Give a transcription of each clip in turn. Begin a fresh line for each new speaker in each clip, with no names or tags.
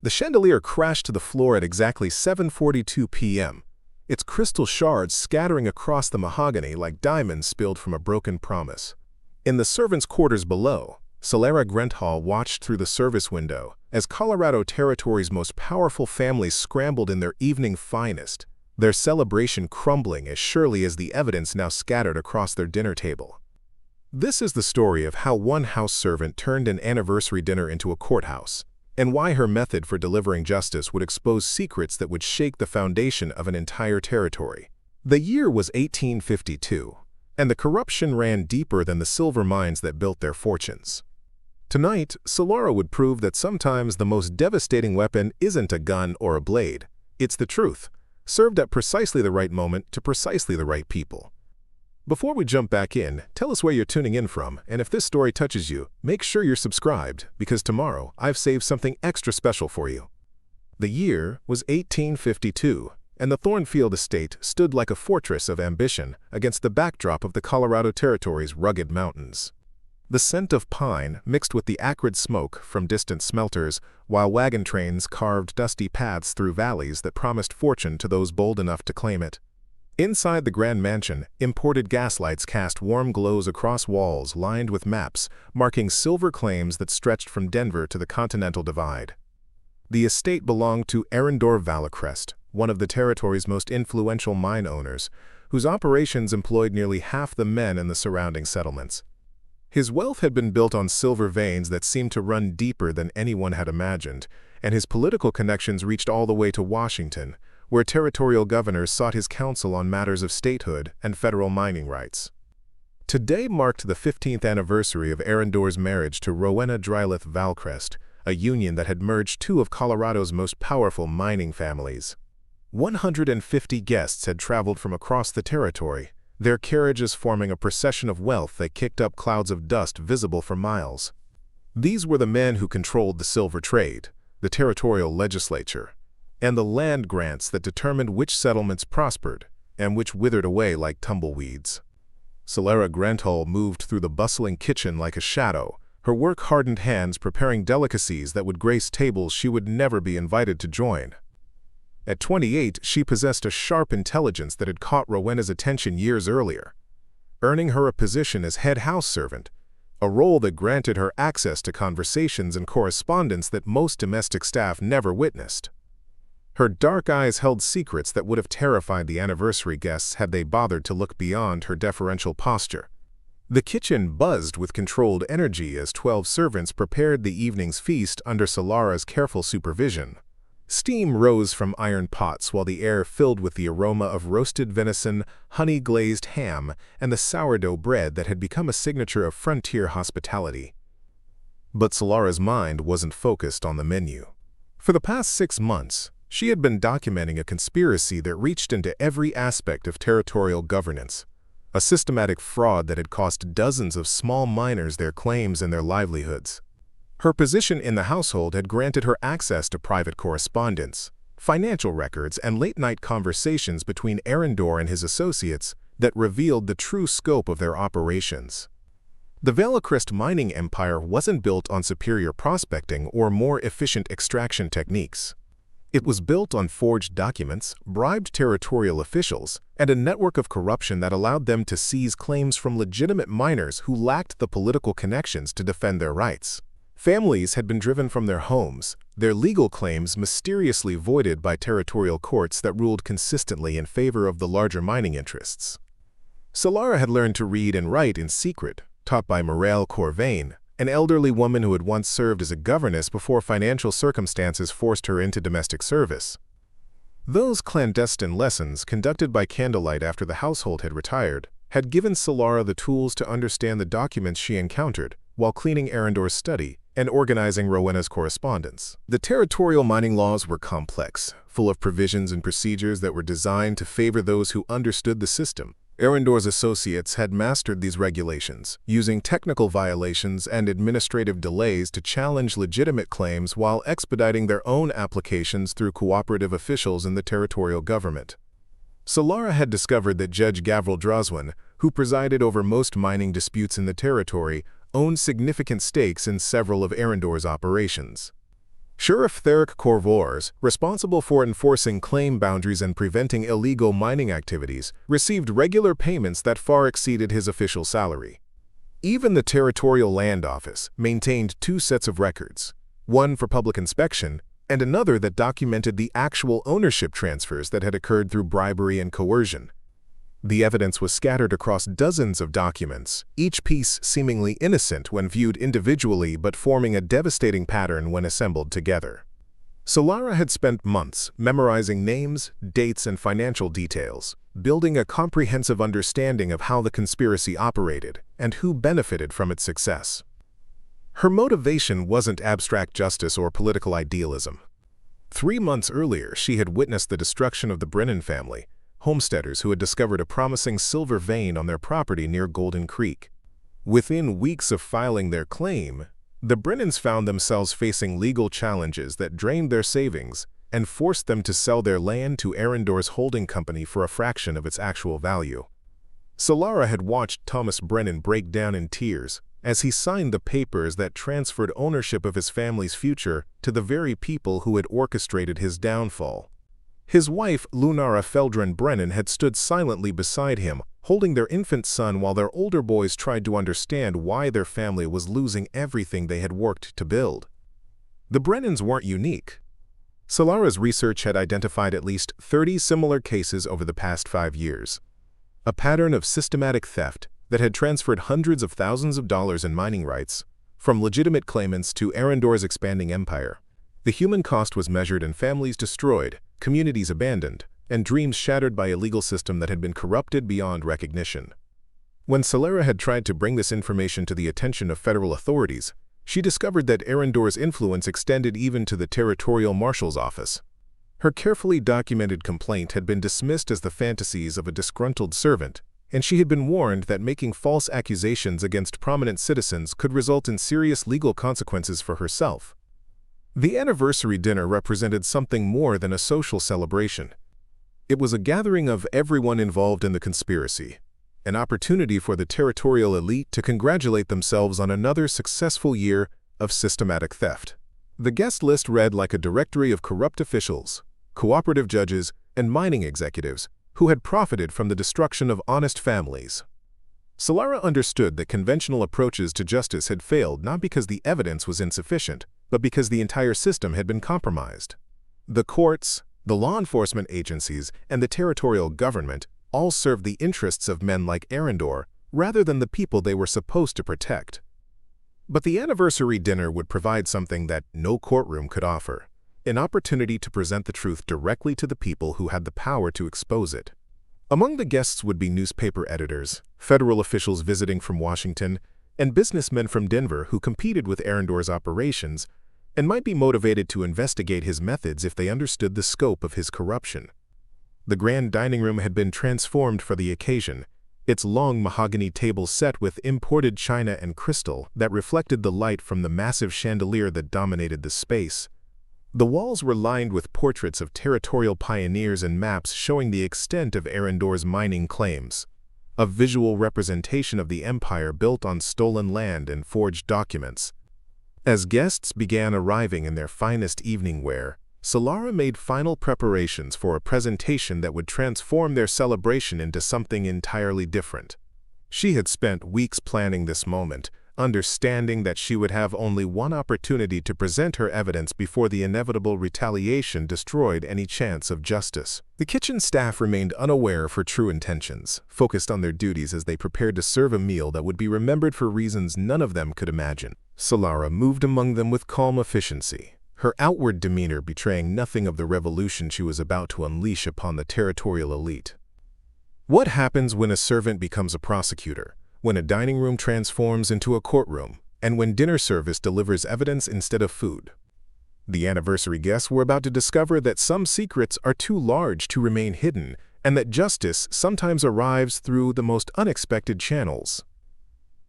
The chandelier crashed to the floor at exactly 7:42 p.m., its crystal shards scattering across the mahogany like diamonds spilled from a broken promise. In the servants' quarters below, Selara Grenthall watched through the service window as Colorado Territory's most powerful families scrambled in their evening finest, their celebration crumbling as surely as the evidence now scattered across their dinner table. This is the story of how one house servant turned an anniversary dinner into a courthouse, and why her method for delivering justice would expose secrets that would shake the foundation of an entire territory. The year was 1852, and the corruption ran deeper than the silver mines that built their fortunes. Tonight, Selara would prove that sometimes the most devastating weapon isn't a gun or a blade. It's the truth, served at precisely the right moment to precisely the right people. Before we jump back in, tell us where you're tuning in from, and if this story touches you, make sure you're subscribed, because tomorrow I've saved something extra special for you. The year was 1852, and the Thornfield estate stood like a fortress of ambition against the backdrop of the Colorado Territory's rugged mountains. The scent of pine mixed with the acrid smoke from distant smelters, while wagon trains carved dusty paths through valleys that promised fortune to those bold enough to claim it. Inside the grand mansion, imported gaslights cast warm glows across walls lined with maps, marking silver claims that stretched from Denver to the Continental Divide. The estate belonged to Arendor Vallecrest, one of the territory's most influential mine owners, whose operations employed nearly half the men in the surrounding settlements. His wealth had been built on silver veins that seemed to run deeper than anyone had imagined, and his political connections reached all the way to Washington, where territorial governors sought his counsel on matters of statehood and federal mining rights. Today marked the 15th anniversary of Arendor's marriage to Rowena Dryleth Vallecrest, a union that had merged two of Colorado's most powerful mining families. 150 guests had traveled from across the territory, their carriages forming a procession of wealth that kicked up clouds of dust visible for miles. These were the men who controlled the silver trade, the territorial legislature, and the land grants that determined which settlements prospered and which withered away like tumbleweeds. Selara Grenthall moved through the bustling kitchen like a shadow, her work-hardened hands preparing delicacies that would grace tables she would never be invited to join. At 28, she possessed a sharp intelligence that had caught Rowena's attention years earlier, earning her a position as head house servant, a role that granted her access to conversations and correspondence that most domestic staff never witnessed. Her dark eyes held secrets that would have terrified the anniversary guests had they bothered to look beyond her deferential posture. The kitchen buzzed with controlled energy as 12 servants prepared the evening's feast under Selara's careful supervision. Steam rose from iron pots while the air filled with the aroma of roasted venison, honey-glazed ham, and the sourdough bread that had become a signature of frontier hospitality. But Selara's mind wasn't focused on the menu. For the past 6 months, she had been documenting a conspiracy that reached into every aspect of territorial governance, a systematic fraud that had cost dozens of small miners their claims and their livelihoods. Her position in the household had granted her access to private correspondence, financial records, and late-night conversations between Arendor and his associates that revealed the true scope of their operations. The Vallecrest mining empire wasn't built on superior prospecting or more efficient extraction techniques. It was built on forged documents, bribed territorial officials, and a network of corruption that allowed them to seize claims from legitimate miners who lacked the political connections to defend their rights. Families had been driven from their homes, their legal claims mysteriously voided by territorial courts that ruled consistently in favor of the larger mining interests. Selara had learned to read and write in secret, taught by Morel Corvain, an elderly woman who had once served as a governess before financial circumstances forced her into domestic service. Those clandestine lessons, conducted by candlelight after the household had retired, had given Selara the tools to understand the documents she encountered while cleaning Arendor's study and organizing Rowena's correspondence. The territorial mining laws were complex, full of provisions and procedures that were designed to favor those who understood the system. Arendor's associates had mastered these regulations, using technical violations and administrative delays to challenge legitimate claims while expediting their own applications through cooperative officials in the territorial government. Selara had discovered that Judge Gavril Droswin, who presided over most mining disputes in the territory, owned significant stakes in several of Arendor's operations. Sheriff Therick Corvors, responsible for enforcing claim boundaries and preventing illegal mining activities, received regular payments that far exceeded his official salary. Even the Territorial Land Office maintained two sets of records, one for public inspection and another that documented the actual ownership transfers that had occurred through bribery and coercion. The evidence was scattered across dozens of documents, each piece seemingly innocent when viewed individually but forming a devastating pattern when assembled together. Selara had spent months memorizing names, dates, and financial details, building a comprehensive understanding of how the conspiracy operated and who benefited from its success. Her motivation wasn't abstract justice or political idealism. 3 months earlier, she had witnessed the destruction of the Brennan family, homesteaders who had discovered a promising silver vein on their property near Golden Creek. Within weeks of filing their claim, the Brennans found themselves facing legal challenges that drained their savings and forced them to sell their land to Arendor's holding company for a fraction of its actual value. Selara had watched Thomas Brennan break down in tears as he signed the papers that transferred ownership of his family's future to the very people who had orchestrated his downfall. His wife, Lunara Feldren Brennan, had stood silently beside him, holding their infant son while their older boys tried to understand why their family was losing everything they had worked to build. The Brennans weren't unique. Selara's research had identified at least 30 similar cases over the past 5 years. A pattern of systematic theft that had transferred hundreds of thousands of dollars in mining rights from legitimate claimants to Arendor's expanding empire. The human cost was measured in families destroyed, communities abandoned, and dreams shattered by a legal system that had been corrupted beyond recognition. When Selara had tried to bring this information to the attention of federal authorities, she discovered that Arendor's influence extended even to the Territorial Marshal's office. Her carefully documented complaint had been dismissed as the fantasies of a disgruntled servant, and she had been warned that making false accusations against prominent citizens could result in serious legal consequences for herself. The anniversary dinner represented something more than a social celebration. It was a gathering of everyone involved in the conspiracy, an opportunity for the territorial elite to congratulate themselves on another successful year of systematic theft. The guest list read like a directory of corrupt officials, cooperative judges, and mining executives who had profited from the destruction of honest families. Selara understood that conventional approaches to justice had failed not because the evidence was insufficient, but because the entire system had been compromised. The courts, the law enforcement agencies, and the territorial government all served the interests of men like Arendor rather than the people they were supposed to protect. But the anniversary dinner would provide something that no courtroom could offer, an opportunity to present the truth directly to the people who had the power to expose it. Among the guests would be newspaper editors, federal officials visiting from Washington, and businessmen from Denver who competed with Arendor's operations and might be motivated to investigate his methods if they understood the scope of his corruption. The grand dining room had been transformed for the occasion, its long mahogany table set with imported china and crystal that reflected the light from the massive chandelier that dominated the space. The walls were lined with portraits of territorial pioneers and maps showing the extent of Arendor's mining claims, a visual representation of the empire built on stolen land and forged documents. As guests began arriving in their finest evening wear, Selara made final preparations for a presentation that would transform their celebration into something entirely different. She had spent weeks planning this moment, understanding that she would have only one opportunity to present her evidence before the inevitable retaliation destroyed any chance of justice. The kitchen staff remained unaware of her true intentions, focused on their duties as they prepared to serve a meal that would be remembered for reasons none of them could imagine. Selara moved among them with calm efficiency, her outward demeanor betraying nothing of the revolution she was about to unleash upon the territorial elite. What happens when a servant becomes a prosecutor? When a dining room transforms into a courtroom, and when dinner service delivers evidence instead of food? The anniversary guests were about to discover that some secrets are too large to remain hidden, and that justice sometimes arrives through the most unexpected channels.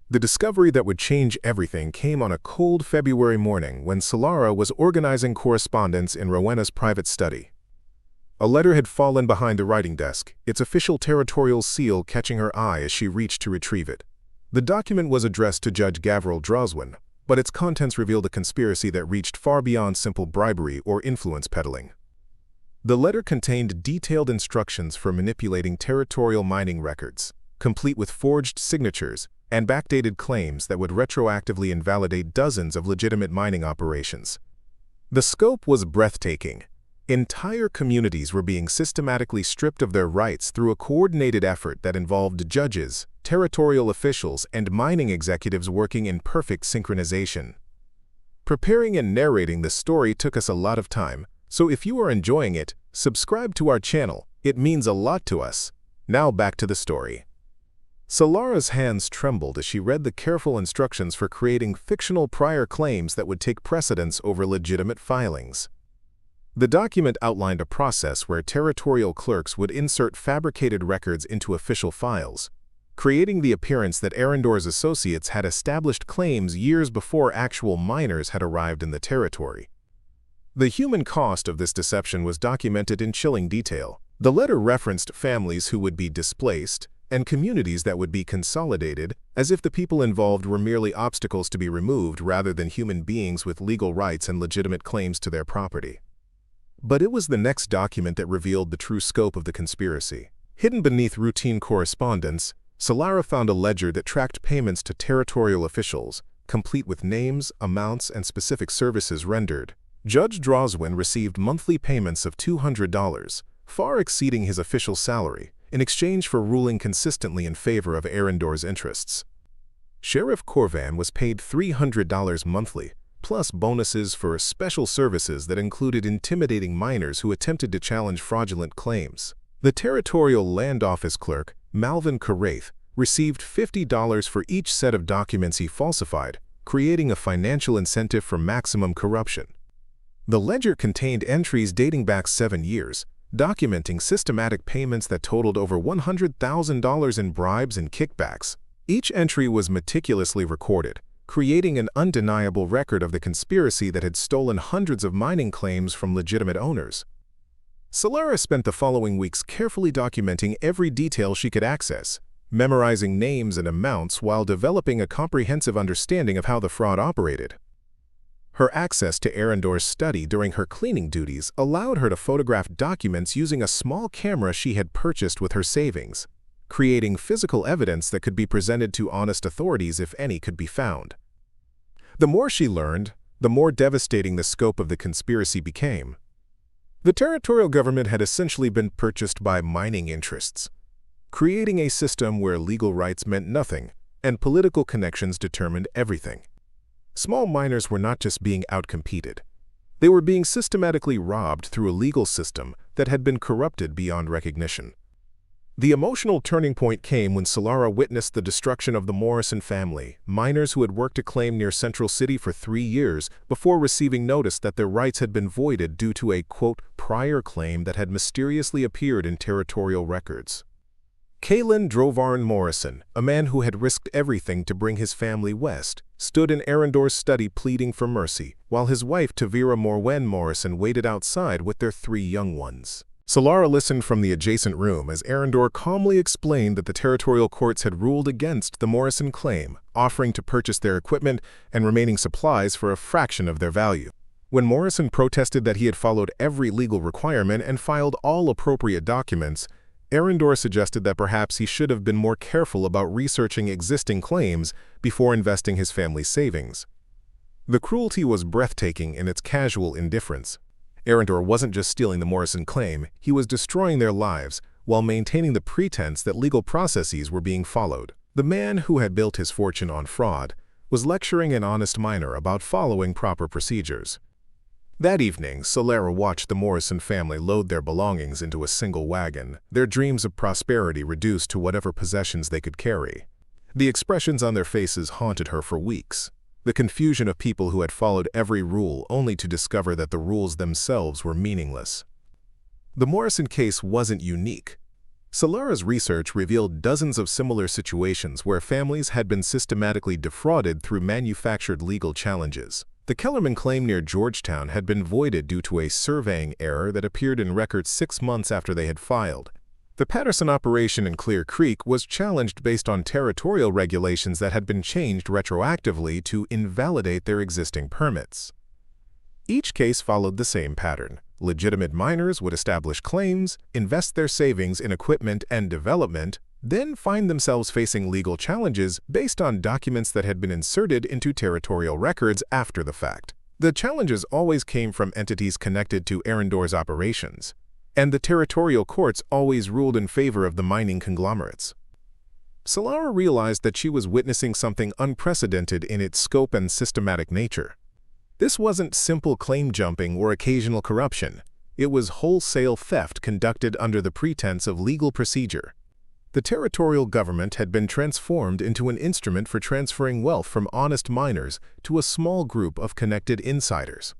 The discovery that would change everything came on a cold February morning when Selara was organizing correspondence in Rowena's private study. A letter had fallen behind the writing desk, its official territorial seal catching her eye as she reached to retrieve it. The document was addressed to Judge Gavril Droswin, but its contents revealed a conspiracy that reached far beyond simple bribery or influence peddling. The letter contained detailed instructions for manipulating territorial mining records, complete with forged signatures and backdated claims that would retroactively invalidate dozens of legitimate mining operations. The scope was breathtaking. Entire communities were being systematically stripped of their rights through a coordinated effort that involved judges, territorial officials, and mining executives working in perfect synchronization. Preparing and narrating this story took us a lot of time, so if you are enjoying it, subscribe to our channel. It means a lot to us. Now back to the story. Celara's hands trembled as she read the careful instructions for creating fictional prior claims that would take precedence over legitimate filings. The document outlined a process where territorial clerks would insert fabricated records into official files, creating the appearance that Arendor's associates had established claims years before actual miners had arrived in the territory. The human cost of this deception was documented in chilling detail. The letter referenced families who would be displaced and communities that would be consolidated, as if the people involved were merely obstacles to be removed rather than human beings with legal rights and legitimate claims to their property. But it was the next document that revealed the true scope of the conspiracy. Hidden beneath routine correspondence, Celara found a ledger that tracked payments to territorial officials, complete with names, amounts, and specific services rendered. Judge Droswin received monthly payments of $200, far exceeding his official salary, in exchange for ruling consistently in favor of Arendor's interests. Sheriff Corvan was paid $300 monthly, plus bonuses for special services that included intimidating miners who attempted to challenge fraudulent claims. The territorial land office clerk, Malvin Caraith, received $50 for each set of documents he falsified, creating a financial incentive for maximum corruption. The ledger contained entries dating back 7 years, documenting systematic payments that totaled over $100,000 in bribes and kickbacks. Each entry was meticulously recorded, creating an undeniable record of the conspiracy that had stolen hundreds of mining claims from legitimate owners. Celara spent the following weeks carefully documenting every detail she could access, memorizing names and amounts while developing a comprehensive understanding of how the fraud operated. Her access to Arendor's study during her cleaning duties allowed her to photograph documents using a small camera she had purchased with her savings, creating physical evidence that could be presented to honest authorities if any could be found. The more she learned, the more devastating the scope of the conspiracy became. The territorial government had essentially been purchased by mining interests, creating a system where legal rights meant nothing and political connections determined everything. Small miners were not just being outcompeted. They were being systematically robbed through a legal system that had been corrupted beyond recognition. The emotional turning point came when Celara witnessed the destruction of the Morrison family, miners who had worked a claim near Central City for 3 years before receiving notice that their rights had been voided due to a, quote, prior claim that had mysteriously appeared in territorial records. Caelan Drovarn Morrison, a man who had risked everything to bring his family west, stood in Arendor's study pleading for mercy, while his wife Tavira Morwen Morrison waited outside with their 3 young ones. Celara listened from the adjacent room as Arendor calmly explained that the territorial courts had ruled against the Morrison claim, offering to purchase their equipment and remaining supplies for a fraction of their value. When Morrison protested that he had followed every legal requirement and filed all appropriate documents, Arendor suggested that perhaps he should have been more careful about researching existing claims before investing his family's savings. The cruelty was breathtaking in its casual indifference. Arendor wasn't just stealing the Morrison claim, he was destroying their lives while maintaining the pretense that legal processes were being followed. The man who had built his fortune on fraud was lecturing an honest miner about following proper procedures. That evening, Celara watched the Morrison family load their belongings into a single wagon, their dreams of prosperity reduced to whatever possessions they could carry. The expressions on their faces haunted her for weeks. The confusion of people who had followed every rule only to discover that the rules themselves were meaningless. The Morrison case wasn't unique. Celara's research revealed dozens of similar situations where families had been systematically defrauded through manufactured legal challenges. The Kellerman claim near Georgetown had been voided due to a surveying error that appeared in records 6 months after they had filed. The Patterson operation in Clear Creek was challenged based on territorial regulations that had been changed retroactively to invalidate their existing permits. Each case followed the same pattern. Legitimate miners would establish claims, invest their savings in equipment and development, then find themselves facing legal challenges based on documents that had been inserted into territorial records after the fact. The challenges always came from entities connected to Arendor's operations, and the territorial courts always ruled in favor of the mining conglomerates. Selara realized that she was witnessing something unprecedented in its scope and systematic nature. This wasn't simple claim jumping or occasional corruption. It was wholesale theft conducted under the pretense of legal procedure. The territorial government had been transformed into an instrument for transferring wealth from honest miners to a small group of connected insiders.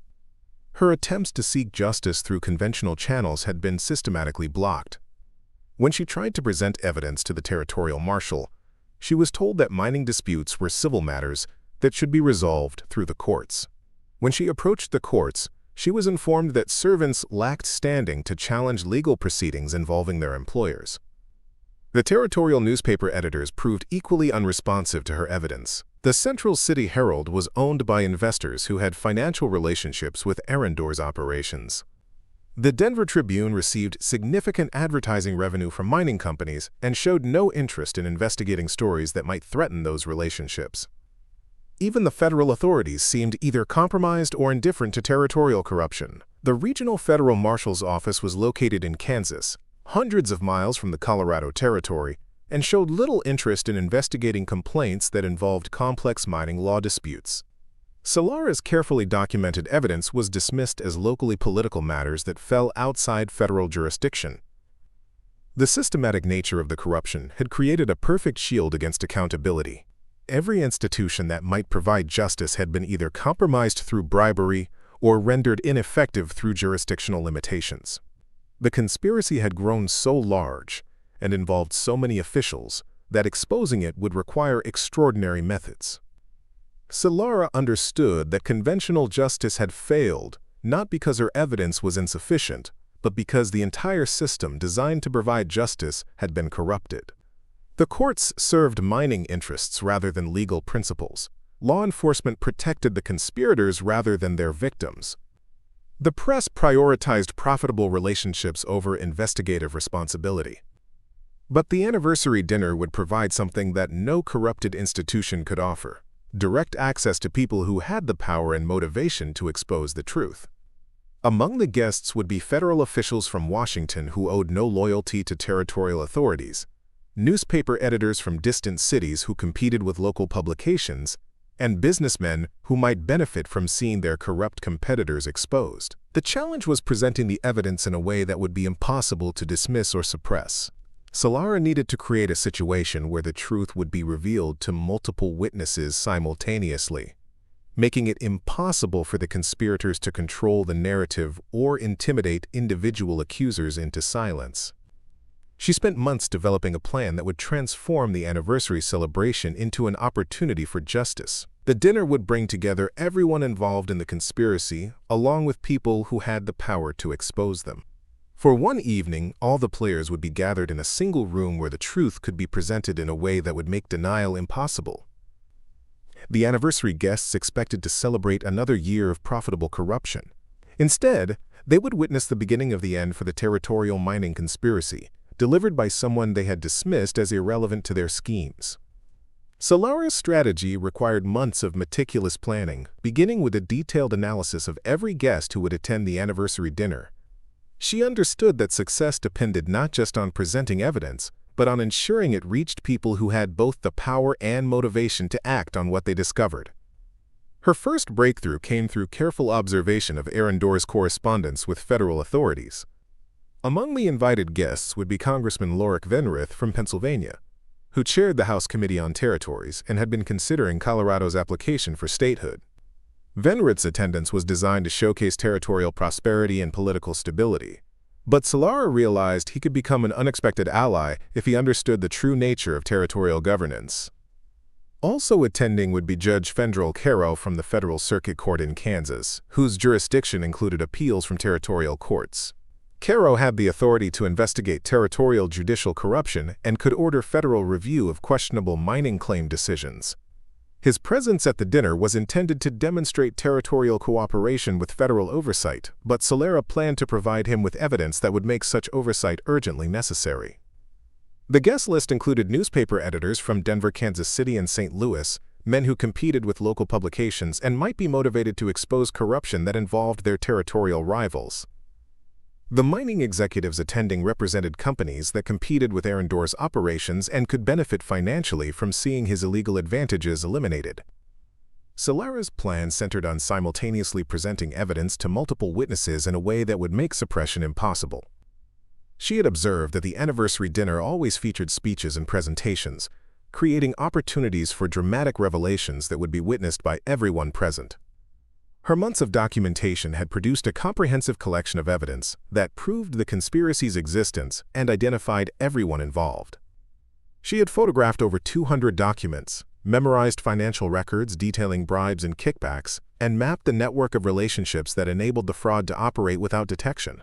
Her attempts to seek justice through conventional channels had been systematically blocked. When she tried to present evidence to the territorial marshal, she was told that mining disputes were civil matters that should be resolved through the courts. When she approached the courts, she was informed that servants lacked standing to challenge legal proceedings involving their employers. The territorial newspaper editors proved equally unresponsive to her evidence. The Central City Herald was owned by investors who had financial relationships with Arendor's operations. The Denver Tribune received significant advertising revenue from mining companies and showed no interest in investigating stories that might threaten those relationships. Even the federal authorities seemed either compromised or indifferent to territorial corruption. The Regional Federal Marshal's office was located in Kansas, hundreds of miles from the Colorado Territory, and showed little interest in investigating complaints that involved complex mining law disputes. Selara's carefully documented evidence was dismissed as locally political matters that fell outside federal jurisdiction. The systematic nature of the corruption had created a perfect shield against accountability. Every institution that might provide justice had been either compromised through bribery or rendered ineffective through jurisdictional limitations. The conspiracy had grown so large and involved so many officials that exposing it would require extraordinary methods. Selara understood that conventional justice had failed, not because her evidence was insufficient, but because the entire system designed to provide justice had been corrupted. The courts served mining interests rather than legal principles. Law enforcement protected the conspirators rather than their victims. The press prioritized profitable relationships over investigative responsibility. But the anniversary dinner would provide something that no corrupted institution could offer: direct access to people who had the power and motivation to expose the truth. Among the guests would be federal officials from Washington who owed no loyalty to territorial authorities, newspaper editors from distant cities who competed with local publications, and businessmen who might benefit from seeing their corrupt competitors exposed. The challenge was presenting the evidence in a way that would be impossible to dismiss or suppress. Selara needed to create a situation where the truth would be revealed to multiple witnesses simultaneously, making it impossible for the conspirators to control the narrative or intimidate individual accusers into silence. She spent months developing a plan that would transform the anniversary celebration into an opportunity for justice. The dinner would bring together everyone involved in the conspiracy, along with people who had the power to expose them. For one evening, all the players would be gathered in a single room where the truth could be presented in a way that would make denial impossible. The anniversary guests expected to celebrate another year of profitable corruption. Instead, they would witness the beginning of the end for the territorial mining conspiracy, delivered by someone they had dismissed as irrelevant to their schemes. Selara's strategy required months of meticulous planning, beginning with a detailed analysis of every guest who would attend the anniversary dinner. She understood that success depended not just on presenting evidence, but on ensuring it reached people who had both the power and motivation to act on what they discovered. Her first breakthrough came through careful observation of Arendor's correspondence with federal authorities. Among the invited guests would be Congressman Lorik Venrith from Pennsylvania, who chaired the House Committee on Territories and had been considering Colorado's application for statehood. Venrith's attendance was designed to showcase territorial prosperity and political stability, but Selara realized he could become an unexpected ally if he understood the true nature of territorial governance. Also attending would be Judge Fendrell Caro from the Federal Circuit Court in Kansas, whose jurisdiction included appeals from territorial courts. Caro had the authority to investigate territorial judicial corruption and could order federal review of questionable mining claim decisions. His presence at the dinner was intended to demonstrate territorial cooperation with federal oversight, but Selara planned to provide him with evidence that would make such oversight urgently necessary. The guest list included newspaper editors from Denver, Kansas City, and St. Louis, men who competed with local publications and might be motivated to expose corruption that involved their territorial rivals. The mining executives attending represented companies that competed with Arendor's operations and could benefit financially from seeing his illegal advantages eliminated. Selara's plan centered on simultaneously presenting evidence to multiple witnesses in a way that would make suppression impossible. She had observed that the anniversary dinner always featured speeches and presentations, creating opportunities for dramatic revelations that would be witnessed by everyone present. Her months of documentation had produced a comprehensive collection of evidence that proved the conspiracy's existence and identified everyone involved. She had photographed over 200 documents, memorized financial records detailing bribes and kickbacks, and mapped the network of relationships that enabled the fraud to operate without detection.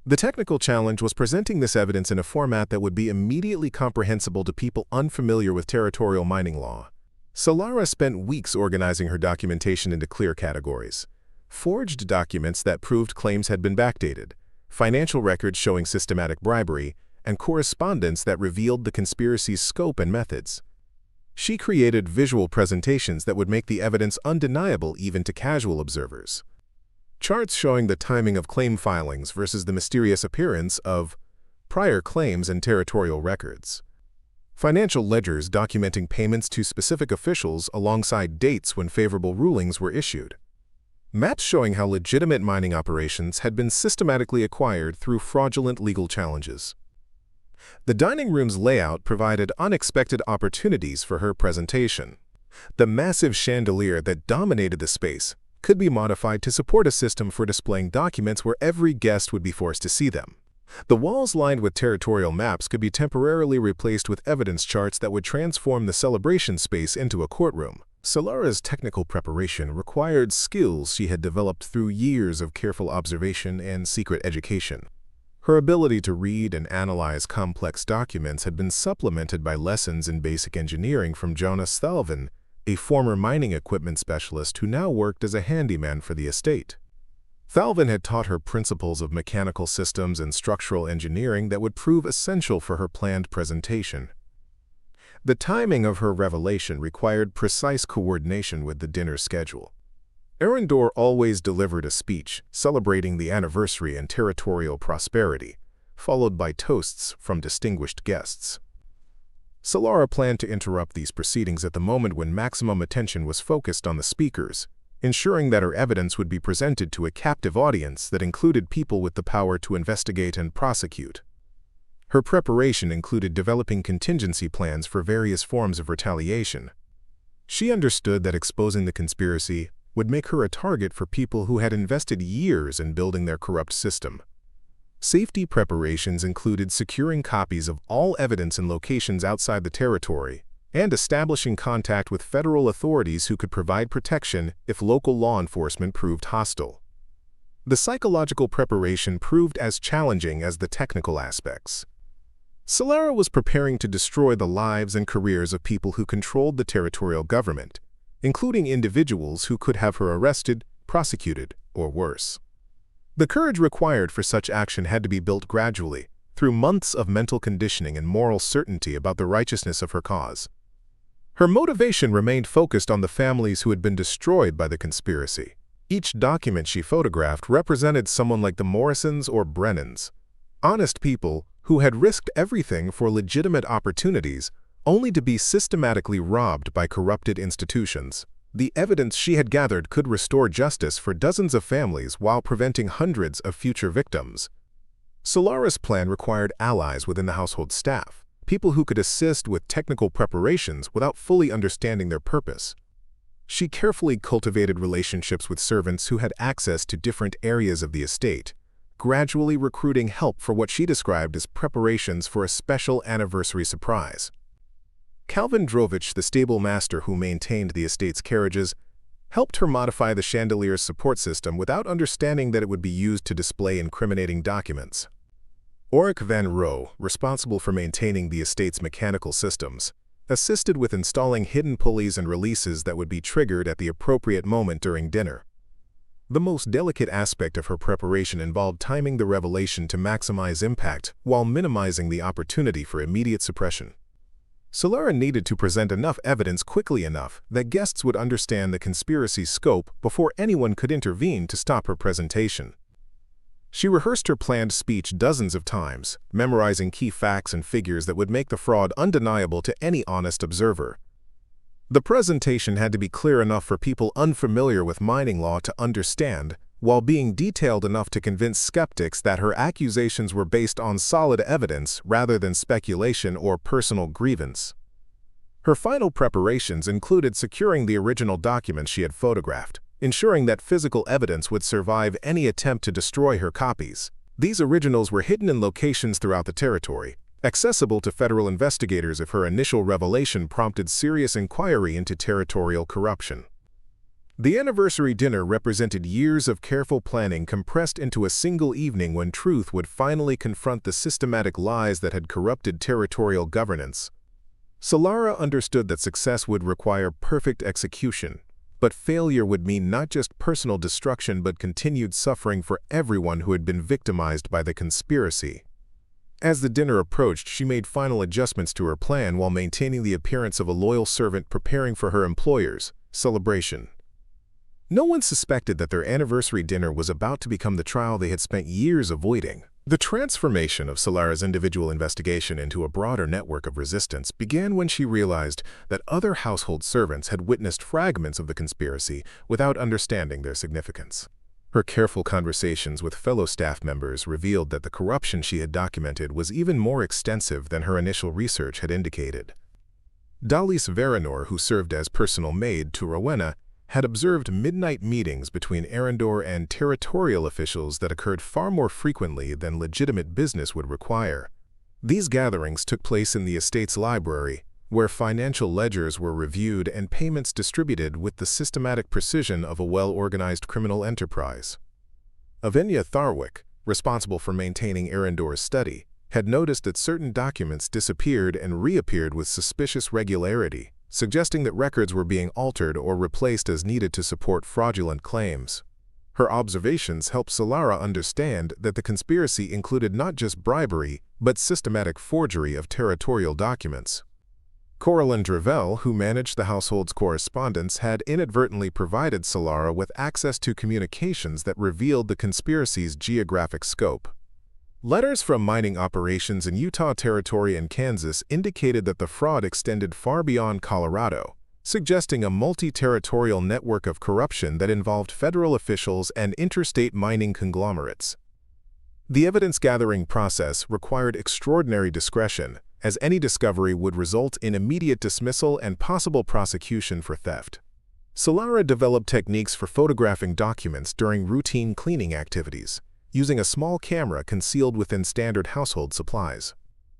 The technical challenge was presenting this evidence in a format that would be immediately comprehensible to people unfamiliar with territorial mining law. Selara spent weeks organizing her documentation into clear categories: forged documents that proved claims had been backdated, financial records showing systematic bribery, and correspondence that revealed the conspiracy's scope and methods. She created visual presentations that would make the evidence undeniable even to casual observers. Charts showing the timing of claim filings versus the mysterious appearance of prior claims and territorial records. Financial ledgers documenting payments to specific officials alongside dates when favorable rulings were issued. Maps showing how legitimate mining operations had been systematically acquired through fraudulent legal challenges. The dining room's layout provided unexpected opportunities for her presentation. The massive chandelier that dominated the space could be modified to support a system for displaying documents where every guest would be forced to see them. The walls lined with territorial maps could be temporarily replaced with evidence charts that would transform the celebration space into a courtroom. Selara's technical preparation required skills she had developed through years of careful observation and secret education. Her ability to read and analyze complex documents had been supplemented by lessons in basic engineering from Jonas Thalvin, a former mining equipment specialist who now worked as a handyman for the estate. Thalvin had taught her principles of mechanical systems and structural engineering that would prove essential for her planned presentation. The timing of her revelation required precise coordination with the dinner schedule. Arendor always delivered a speech celebrating the anniversary and territorial prosperity, followed by toasts from distinguished guests. Selara planned to interrupt these proceedings at the moment when maximum attention was focused on the speakers, ensuring that her evidence would be presented to a captive audience that included people with the power to investigate and prosecute. Her preparation included developing contingency plans for various forms of retaliation. She understood that exposing the conspiracy would make her a target for people who had invested years in building their corrupt system. Safety preparations included securing copies of all evidence in locations outside the territory, and establishing contact with federal authorities who could provide protection if local law enforcement proved hostile. The psychological preparation proved as challenging as the technical aspects. Selara was preparing to destroy the lives and careers of people who controlled the territorial government, including individuals who could have her arrested, prosecuted, or worse. The courage required for such action had to be built gradually, through months of mental conditioning and moral certainty about the righteousness of her cause. Her motivation remained focused on the families who had been destroyed by the conspiracy. Each document she photographed represented someone like the Morrisons or Brennans, honest people who had risked everything for legitimate opportunities only to be systematically robbed by corrupted institutions. The evidence she had gathered could restore justice for dozens of families while preventing hundreds of future victims. Selara's plan required allies within the household staff, people who could assist with technical preparations without fully understanding their purpose. She carefully cultivated relationships with servants who had access to different areas of the estate, gradually recruiting help for what she described as preparations for a special anniversary surprise. Calvin Drovich, the stable master who maintained the estate's carriages, helped her modify the chandelier's support system without understanding that it would be used to display incriminating documents. Ulrich van Roo, responsible for maintaining the estate's mechanical systems, assisted with installing hidden pulleys and releases that would be triggered at the appropriate moment during dinner. The most delicate aspect of her preparation involved timing the revelation to maximize impact while minimizing the opportunity for immediate suppression. Selara needed to present enough evidence quickly enough that guests would understand the conspiracy's scope before anyone could intervene to stop her presentation. She rehearsed her planned speech dozens of times, memorizing key facts and figures that would make the fraud undeniable to any honest observer. The presentation had to be clear enough for people unfamiliar with mining law to understand, while being detailed enough to convince skeptics that her accusations were based on solid evidence rather than speculation or personal grievance. Her final preparations included securing the original documents she had photographed, ensuring that physical evidence would survive any attempt to destroy her copies. These originals were hidden in locations throughout the territory, accessible to federal investigators if her initial revelation prompted serious inquiry into territorial corruption. The anniversary dinner represented years of careful planning compressed into a single evening when truth would finally confront the systematic lies that had corrupted territorial governance. Selara understood that success would require perfect execution, but failure would mean not just personal destruction but continued suffering for everyone who had been victimized by the conspiracy. As the dinner approached, she made final adjustments to her plan while maintaining the appearance of a loyal servant preparing for her employer's celebration. No one suspected that their anniversary dinner was about to become the trial they had spent years avoiding. The transformation of Selara's individual investigation into a broader network of resistance began when she realized that other household servants had witnessed fragments of the conspiracy without understanding their significance. Her careful conversations with fellow staff members revealed that the corruption she had documented was even more extensive than her initial research had indicated. Dalis Veranor, who served as personal maid to Rowena, had observed midnight meetings between Arendor and territorial officials that occurred far more frequently than legitimate business would require. These gatherings took place in the estate's library, where financial ledgers were reviewed and payments distributed with the systematic precision of a well-organized criminal enterprise. Avenya Tharwick, responsible for maintaining Arendor's study, had noticed that certain documents disappeared and reappeared with suspicious regularity, suggesting that records were being altered or replaced as needed to support fraudulent claims. Her observations helped Selara understand that the conspiracy included not just bribery, but systematic forgery of territorial documents. Coraline Dravel, who managed the household's correspondence, had inadvertently provided Selara with access to communications that revealed the conspiracy's geographic scope. Letters from mining operations in Utah Territory and Kansas indicated that the fraud extended far beyond Colorado, suggesting a multi-territorial network of corruption that involved federal officials and interstate mining conglomerates. The evidence-gathering process required extraordinary discretion, as any discovery would result in immediate dismissal and possible prosecution for theft. Selara developed techniques for photographing documents during routine cleaning activities, using a small camera concealed within standard household supplies.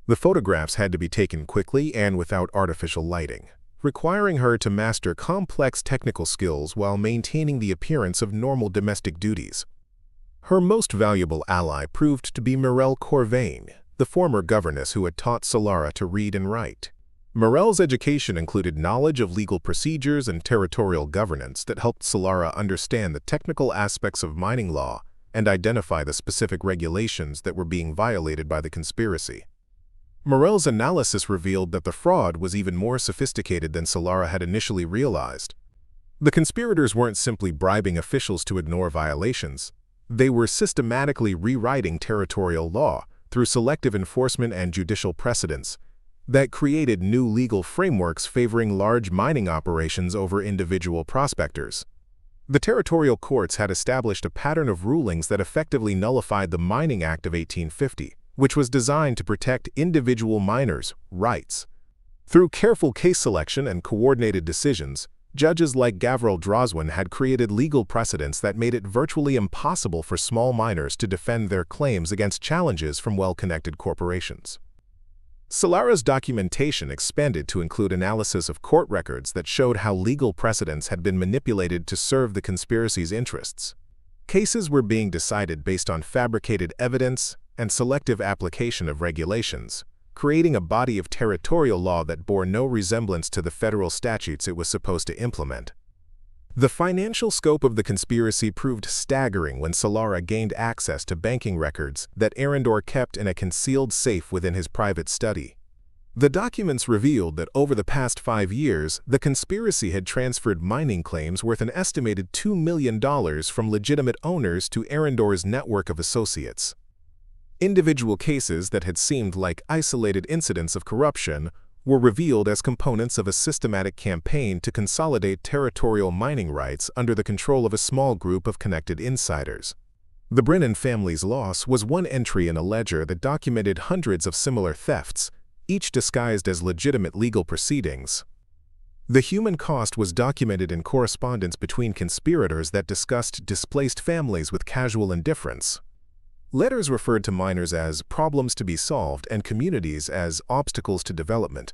The photographs had to be taken quickly and without artificial lighting, requiring her to master complex technical skills while maintaining the appearance of normal domestic duties. Her most valuable ally proved to be Mirelle Corvain, the former governess who had taught Selara to read and write. Mirelle's education included knowledge of legal procedures and territorial governance that helped Selara understand the technical aspects of mining law and identify the specific regulations that were being violated by the conspiracy. Mirelle's analysis revealed that the fraud was even more sophisticated than Selara had initially realized. The conspirators weren't simply bribing officials to ignore violations. They were systematically rewriting territorial law through selective enforcement and judicial precedents that created new legal frameworks favoring large mining operations over individual prospectors. The territorial courts had established a pattern of rulings that effectively nullified the Mining Act of 1850, which was designed to protect individual miners' rights. Through careful case selection and coordinated decisions, judges like Gavril Droswin had created legal precedents that made it virtually impossible for small miners to defend their claims against challenges from well-connected corporations. Celara's documentation expanded to include analysis of court records that showed how legal precedents had been manipulated to serve the conspiracy's interests. Cases were being decided based on fabricated evidence and selective application of regulations, creating a body of territorial law that bore no resemblance to the federal statutes it was supposed to implement. The financial scope of the conspiracy proved staggering when Celara gained access to banking records that Arendor kept in a concealed safe within his private study. The documents revealed that over the past 5 years, the conspiracy had transferred mining claims worth an estimated $2 million from legitimate owners to Arendor's network of associates. Individual cases that had seemed like isolated incidents of corruption were revealed as components of a systematic campaign to consolidate territorial mining rights under the control of a small group of connected insiders. The Brennan family's loss was one entry in a ledger that documented hundreds of similar thefts, each disguised as legitimate legal proceedings. The human cost was documented in correspondence between conspirators that discussed displaced families with casual indifference. Letters referred to miners as problems to be solved and communities as obstacles to development,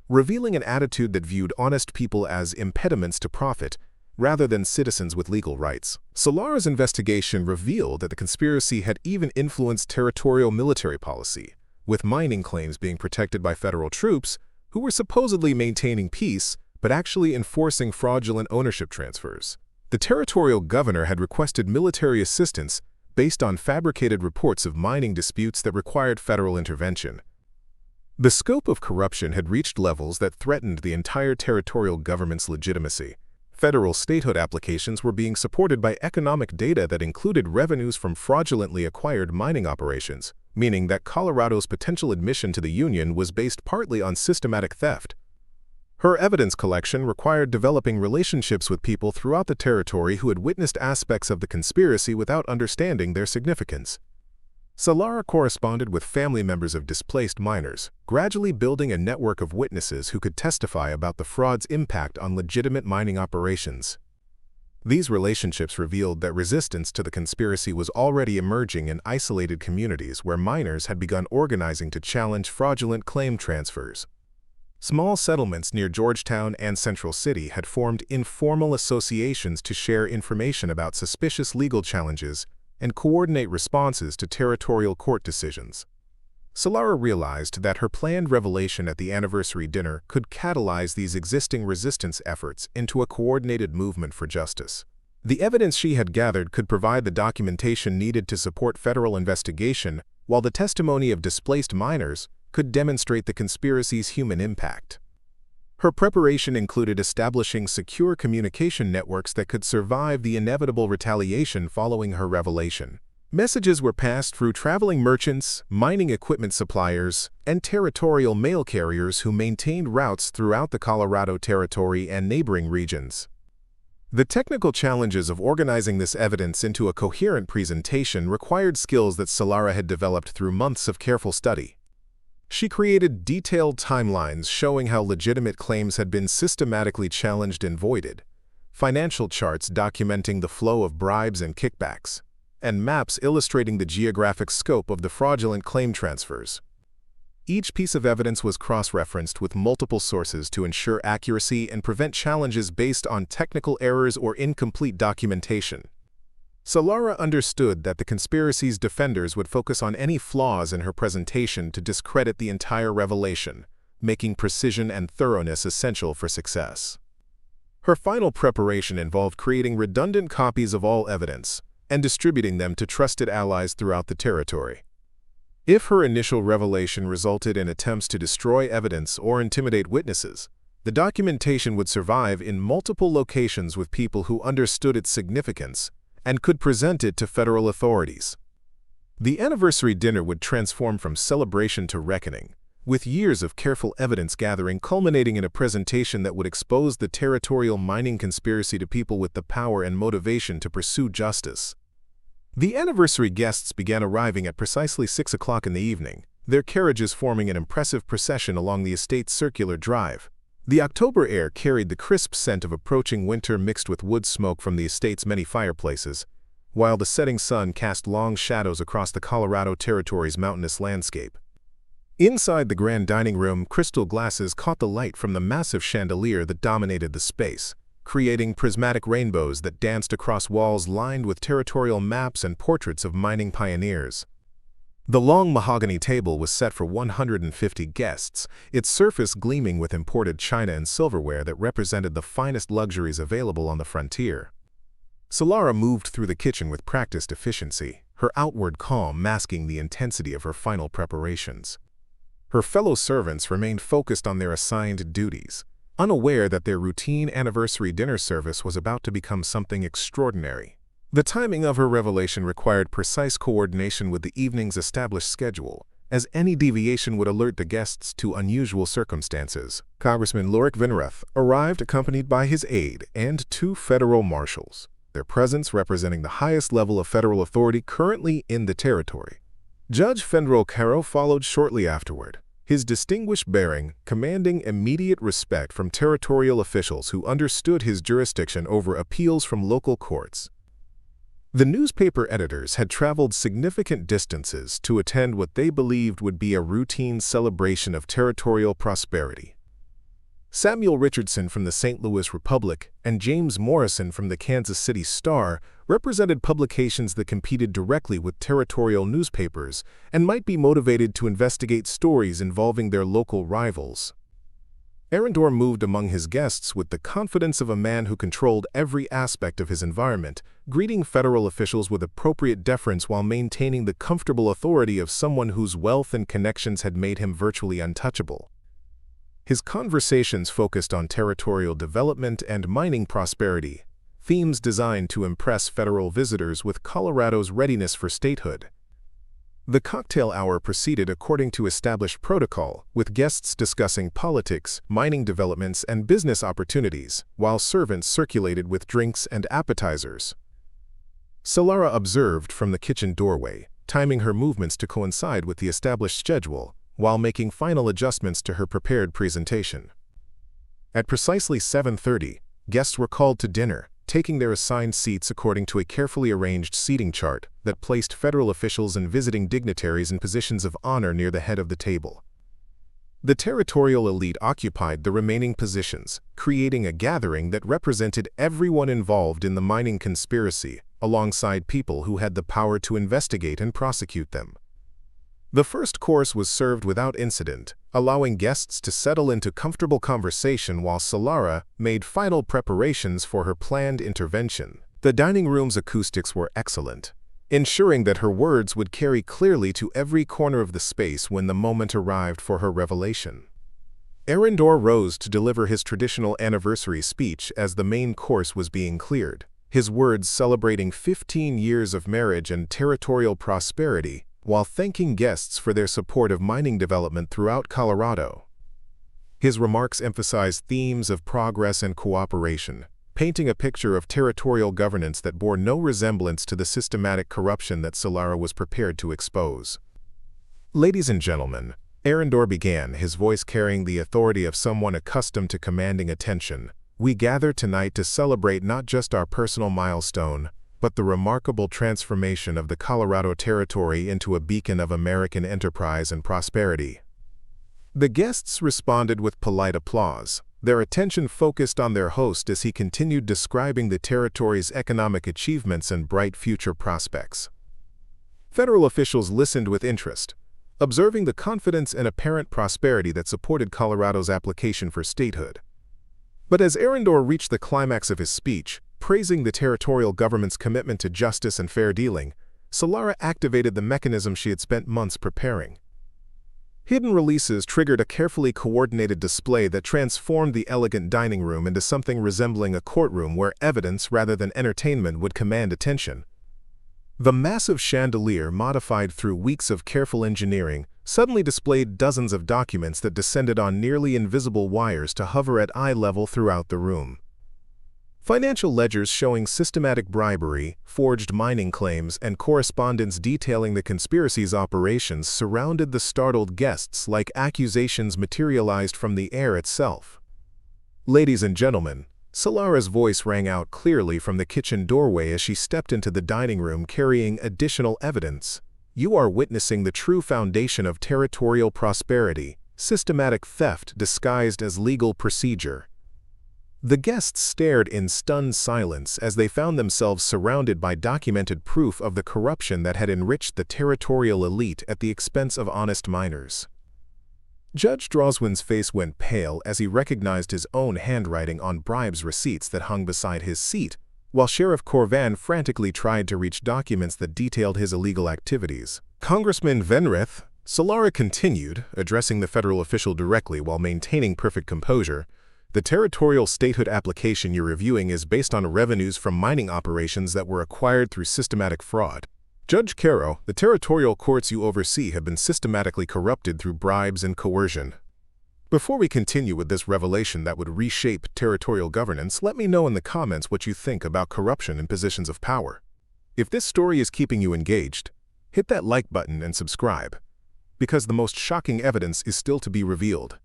revealing an attitude that viewed honest people as impediments to profit rather than citizens with legal rights. Celara's investigation revealed that the conspiracy had even influenced territorial military policy, with mining claims being protected by federal troops who were supposedly maintaining peace but actually enforcing fraudulent ownership transfers. The territorial governor had requested military assistance based on fabricated reports of mining disputes that required federal intervention. The scope of corruption had reached levels that threatened the entire territorial government's legitimacy. Federal statehood applications were being supported by economic data that included revenues from fraudulently acquired mining operations, meaning that Colorado's potential admission to the Union was based partly on systematic theft. Her evidence collection required developing relationships with people throughout the territory who had witnessed aspects of the conspiracy without understanding their significance. Celara corresponded with family members of displaced miners, gradually building a network of witnesses who could testify about the fraud's impact on legitimate mining operations. These relationships revealed that resistance to the conspiracy was already emerging in isolated communities where miners had begun organizing to challenge fraudulent claim transfers. Small settlements near Georgetown and Central City had formed informal associations to share information about suspicious legal challenges and coordinate responses to territorial court decisions. Celara realized that her planned revelation at the anniversary dinner could catalyze these existing resistance efforts into a coordinated movement for justice. The evidence she had gathered could provide the documentation needed to support federal investigation, while the testimony of displaced miners could demonstrate the conspiracy's human impact. Her preparation included establishing secure communication networks that could survive the inevitable retaliation following her revelation. Messages were passed through traveling merchants, mining equipment suppliers, and territorial mail carriers who maintained routes throughout the Colorado Territory and neighboring regions. The technical challenges of organizing this evidence into a coherent presentation required skills that Celara had developed through months of careful study. She created detailed timelines showing how legitimate claims had been systematically challenged and voided, financial charts documenting the flow of bribes and kickbacks, and maps illustrating the geographic scope of the fraudulent claim transfers. Each piece of evidence was cross-referenced with multiple sources to ensure accuracy and prevent challenges based on technical errors or incomplete documentation. Celara understood that the conspiracy's defenders would focus on any flaws in her presentation to discredit the entire revelation, making precision and thoroughness essential for success. Her final preparation involved creating redundant copies of all evidence and distributing them to trusted allies throughout the territory. If her initial revelation resulted in attempts to destroy evidence or intimidate witnesses, the documentation would survive in multiple locations with people who understood its significance and could present it to federal authorities. The anniversary dinner would transform from celebration to reckoning, with years of careful evidence gathering culminating in a presentation that would expose the territorial mining conspiracy to people with the power and motivation to pursue justice. The anniversary guests began arriving at precisely 6 o'clock in the evening, their carriages forming an impressive procession along the estate's circular drive. The October air carried the crisp scent of approaching winter mixed with wood smoke from the estate's many fireplaces, while the setting sun cast long shadows across the Colorado Territory's mountainous landscape. Inside the grand dining room, crystal glasses caught the light from the massive chandelier that dominated the space, creating prismatic rainbows that danced across walls lined with territorial maps and portraits of mining pioneers. The long mahogany table was set for 150 guests, its surface gleaming with imported china and silverware that represented the finest luxuries available on the frontier. Selara moved through the kitchen with practiced efficiency, her outward calm masking the intensity of her final preparations. Her fellow servants remained focused on their assigned duties, unaware that their routine anniversary dinner service was about to become something extraordinary. The timing of her revelation required precise coordination with the evening's established schedule, as any deviation would alert the guests to unusual circumstances. Congressman Selara Grenthall arrived accompanied by his aide and 2 federal marshals, their presence representing the highest level of federal authority currently in the territory. Judge Fenrel Caro followed shortly afterward, his distinguished bearing commanding immediate respect from territorial officials who understood his jurisdiction over appeals from local courts. The newspaper editors had traveled significant distances to attend what they believed would be a routine celebration of territorial prosperity. Samuel Richardson from the St. Louis Republic and James Morrison from the Kansas City Star represented publications that competed directly with territorial newspapers and might be motivated to investigate stories involving their local rivals. Arendor moved among his guests with the confidence of a man who controlled every aspect of his environment, greeting federal officials with appropriate deference while maintaining the comfortable authority of someone whose wealth and connections had made him virtually untouchable. His conversations focused on territorial development and mining prosperity, themes designed to impress federal visitors with Colorado's readiness for statehood. The cocktail hour proceeded according to established protocol, with guests discussing politics, mining developments, and business opportunities, while servants circulated with drinks and appetizers. Selara observed from the kitchen doorway, timing her movements to coincide with the established schedule, while making final adjustments to her prepared presentation. At precisely 7:30, guests were called to dinner, taking their assigned seats according to a carefully arranged seating chart that placed federal officials and visiting dignitaries in positions of honor near the head of the table. The territorial elite occupied the remaining positions, creating a gathering that represented everyone involved in the mining conspiracy, alongside people who had the power to investigate and prosecute them. The first course was served without incident, allowing guests to settle into comfortable conversation while Selara made final preparations for her planned intervention. The dining room's acoustics were excellent, ensuring that her words would carry clearly to every corner of the space when the moment arrived for her revelation. Arendor rose to deliver his traditional anniversary speech as the main course was being cleared, his words celebrating 15 years of marriage and territorial prosperity, while thanking guests for their support of mining development throughout Colorado. His remarks emphasized themes of progress and cooperation, painting a picture of territorial governance that bore no resemblance to the systematic corruption that Selara was prepared to expose. "Ladies and gentlemen," Arendor began, his voice carrying the authority of someone accustomed to commanding attention, "we gather tonight to celebrate not just our personal milestone, but the remarkable transformation of the Colorado Territory into a beacon of American enterprise and prosperity." The guests responded with polite applause, their attention focused on their host as he continued describing the territory's economic achievements and bright future prospects. Federal officials listened with interest, observing the confidence and apparent prosperity that supported Colorado's application for statehood. But as Arendor reached the climax of his speech, praising the territorial government's commitment to justice and fair dealing, Selara activated the mechanism she had spent months preparing. Hidden releases triggered a carefully coordinated display that transformed the elegant dining room into something resembling a courtroom where evidence rather than entertainment would command attention. The massive chandelier, modified through weeks of careful engineering, suddenly displayed dozens of documents that descended on nearly invisible wires to hover at eye level throughout the room. Financial ledgers showing systematic bribery, forged mining claims, and correspondence detailing the conspiracy's operations surrounded the startled guests like accusations materialized from the air itself. "Ladies and gentlemen," Selara's voice rang out clearly from the kitchen doorway as she stepped into the dining room carrying additional evidence. You are witnessing the true foundation of territorial prosperity, systematic theft disguised as legal procedure. The guests stared in stunned silence as they found themselves surrounded by documented proof of the corruption that had enriched the territorial elite at the expense of honest miners. Judge Droswin's face went pale as he recognized his own handwriting on bribes receipts that hung beside his seat, while Sheriff Corvan frantically tried to reach documents that detailed his illegal activities. Congressman Venrith, Selara continued, addressing the federal official directly while maintaining perfect composure, the territorial statehood application you're reviewing is based on revenues from mining operations that were acquired through systematic fraud. Judge Caro, the territorial courts you oversee have been systematically corrupted through bribes and coercion. Before we continue with this revelation that would reshape territorial governance, let me know in the comments what you think about corruption in positions of power. If this story is keeping you engaged, hit that like button and subscribe, because the most shocking evidence is still to be revealed.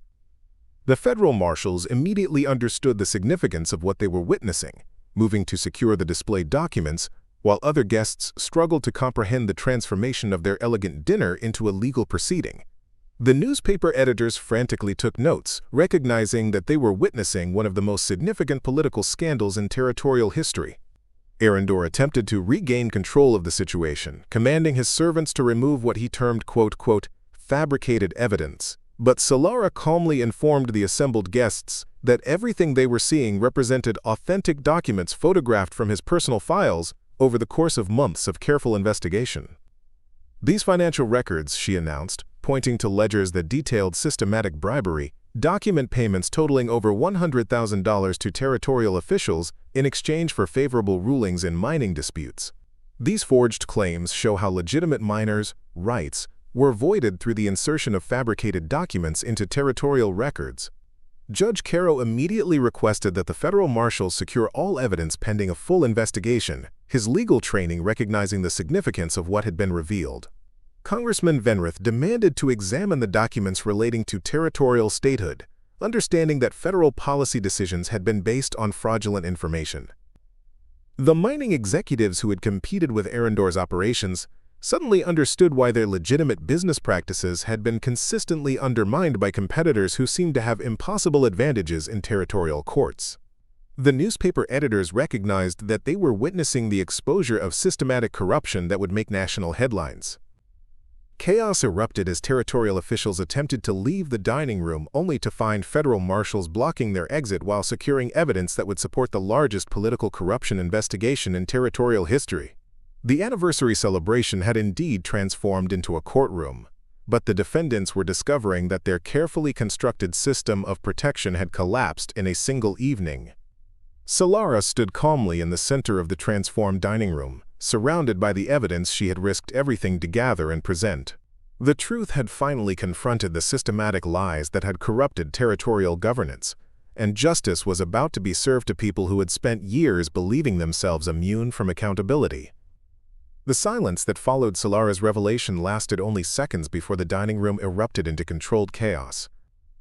The federal marshals immediately understood the significance of what they were witnessing, moving to secure the displayed documents, while other guests struggled to comprehend the transformation of their elegant dinner into a legal proceeding. The newspaper editors frantically took notes, recognizing that they were witnessing one of the most significant political scandals in territorial history. Arendor attempted to regain control of the situation, commanding his servants to remove what he termed quote, fabricated evidence. But Selara calmly informed the assembled guests that everything they were seeing represented authentic documents photographed from his personal files over the course of months of careful investigation. These financial records, she announced, pointing to ledgers that detailed systematic bribery, document payments totaling over $100,000 to territorial officials in exchange for favorable rulings in mining disputes. These forged claims show how legitimate miners' rights were voided through the insertion of fabricated documents into territorial records. Judge Caro immediately requested that the federal marshals secure all evidence pending a full investigation, his legal training recognizing the significance of what had been revealed. Congressman Venrith demanded to examine the documents relating to territorial statehood, understanding that federal policy decisions had been based on fraudulent information. The mining executives who had competed with Arendor's operations suddenly understood why their legitimate business practices had been consistently undermined by competitors who seemed to have impossible advantages in territorial courts. The newspaper editors recognized that they were witnessing the exposure of systematic corruption that would make national headlines. Chaos erupted as territorial officials attempted to leave the dining room only to find federal marshals blocking their exit while securing evidence that would support the largest political corruption investigation in territorial history. The anniversary celebration had indeed transformed into a courtroom, but the defendants were discovering that their carefully constructed system of protection had collapsed in a single evening. Selara stood calmly in the center of the transformed dining room, surrounded by the evidence she had risked everything to gather and present. The truth had finally confronted the systematic lies that had corrupted territorial governance, and justice was about to be served to people who had spent years believing themselves immune from accountability. The silence that followed Selara's revelation lasted only seconds before the dining room erupted into controlled chaos.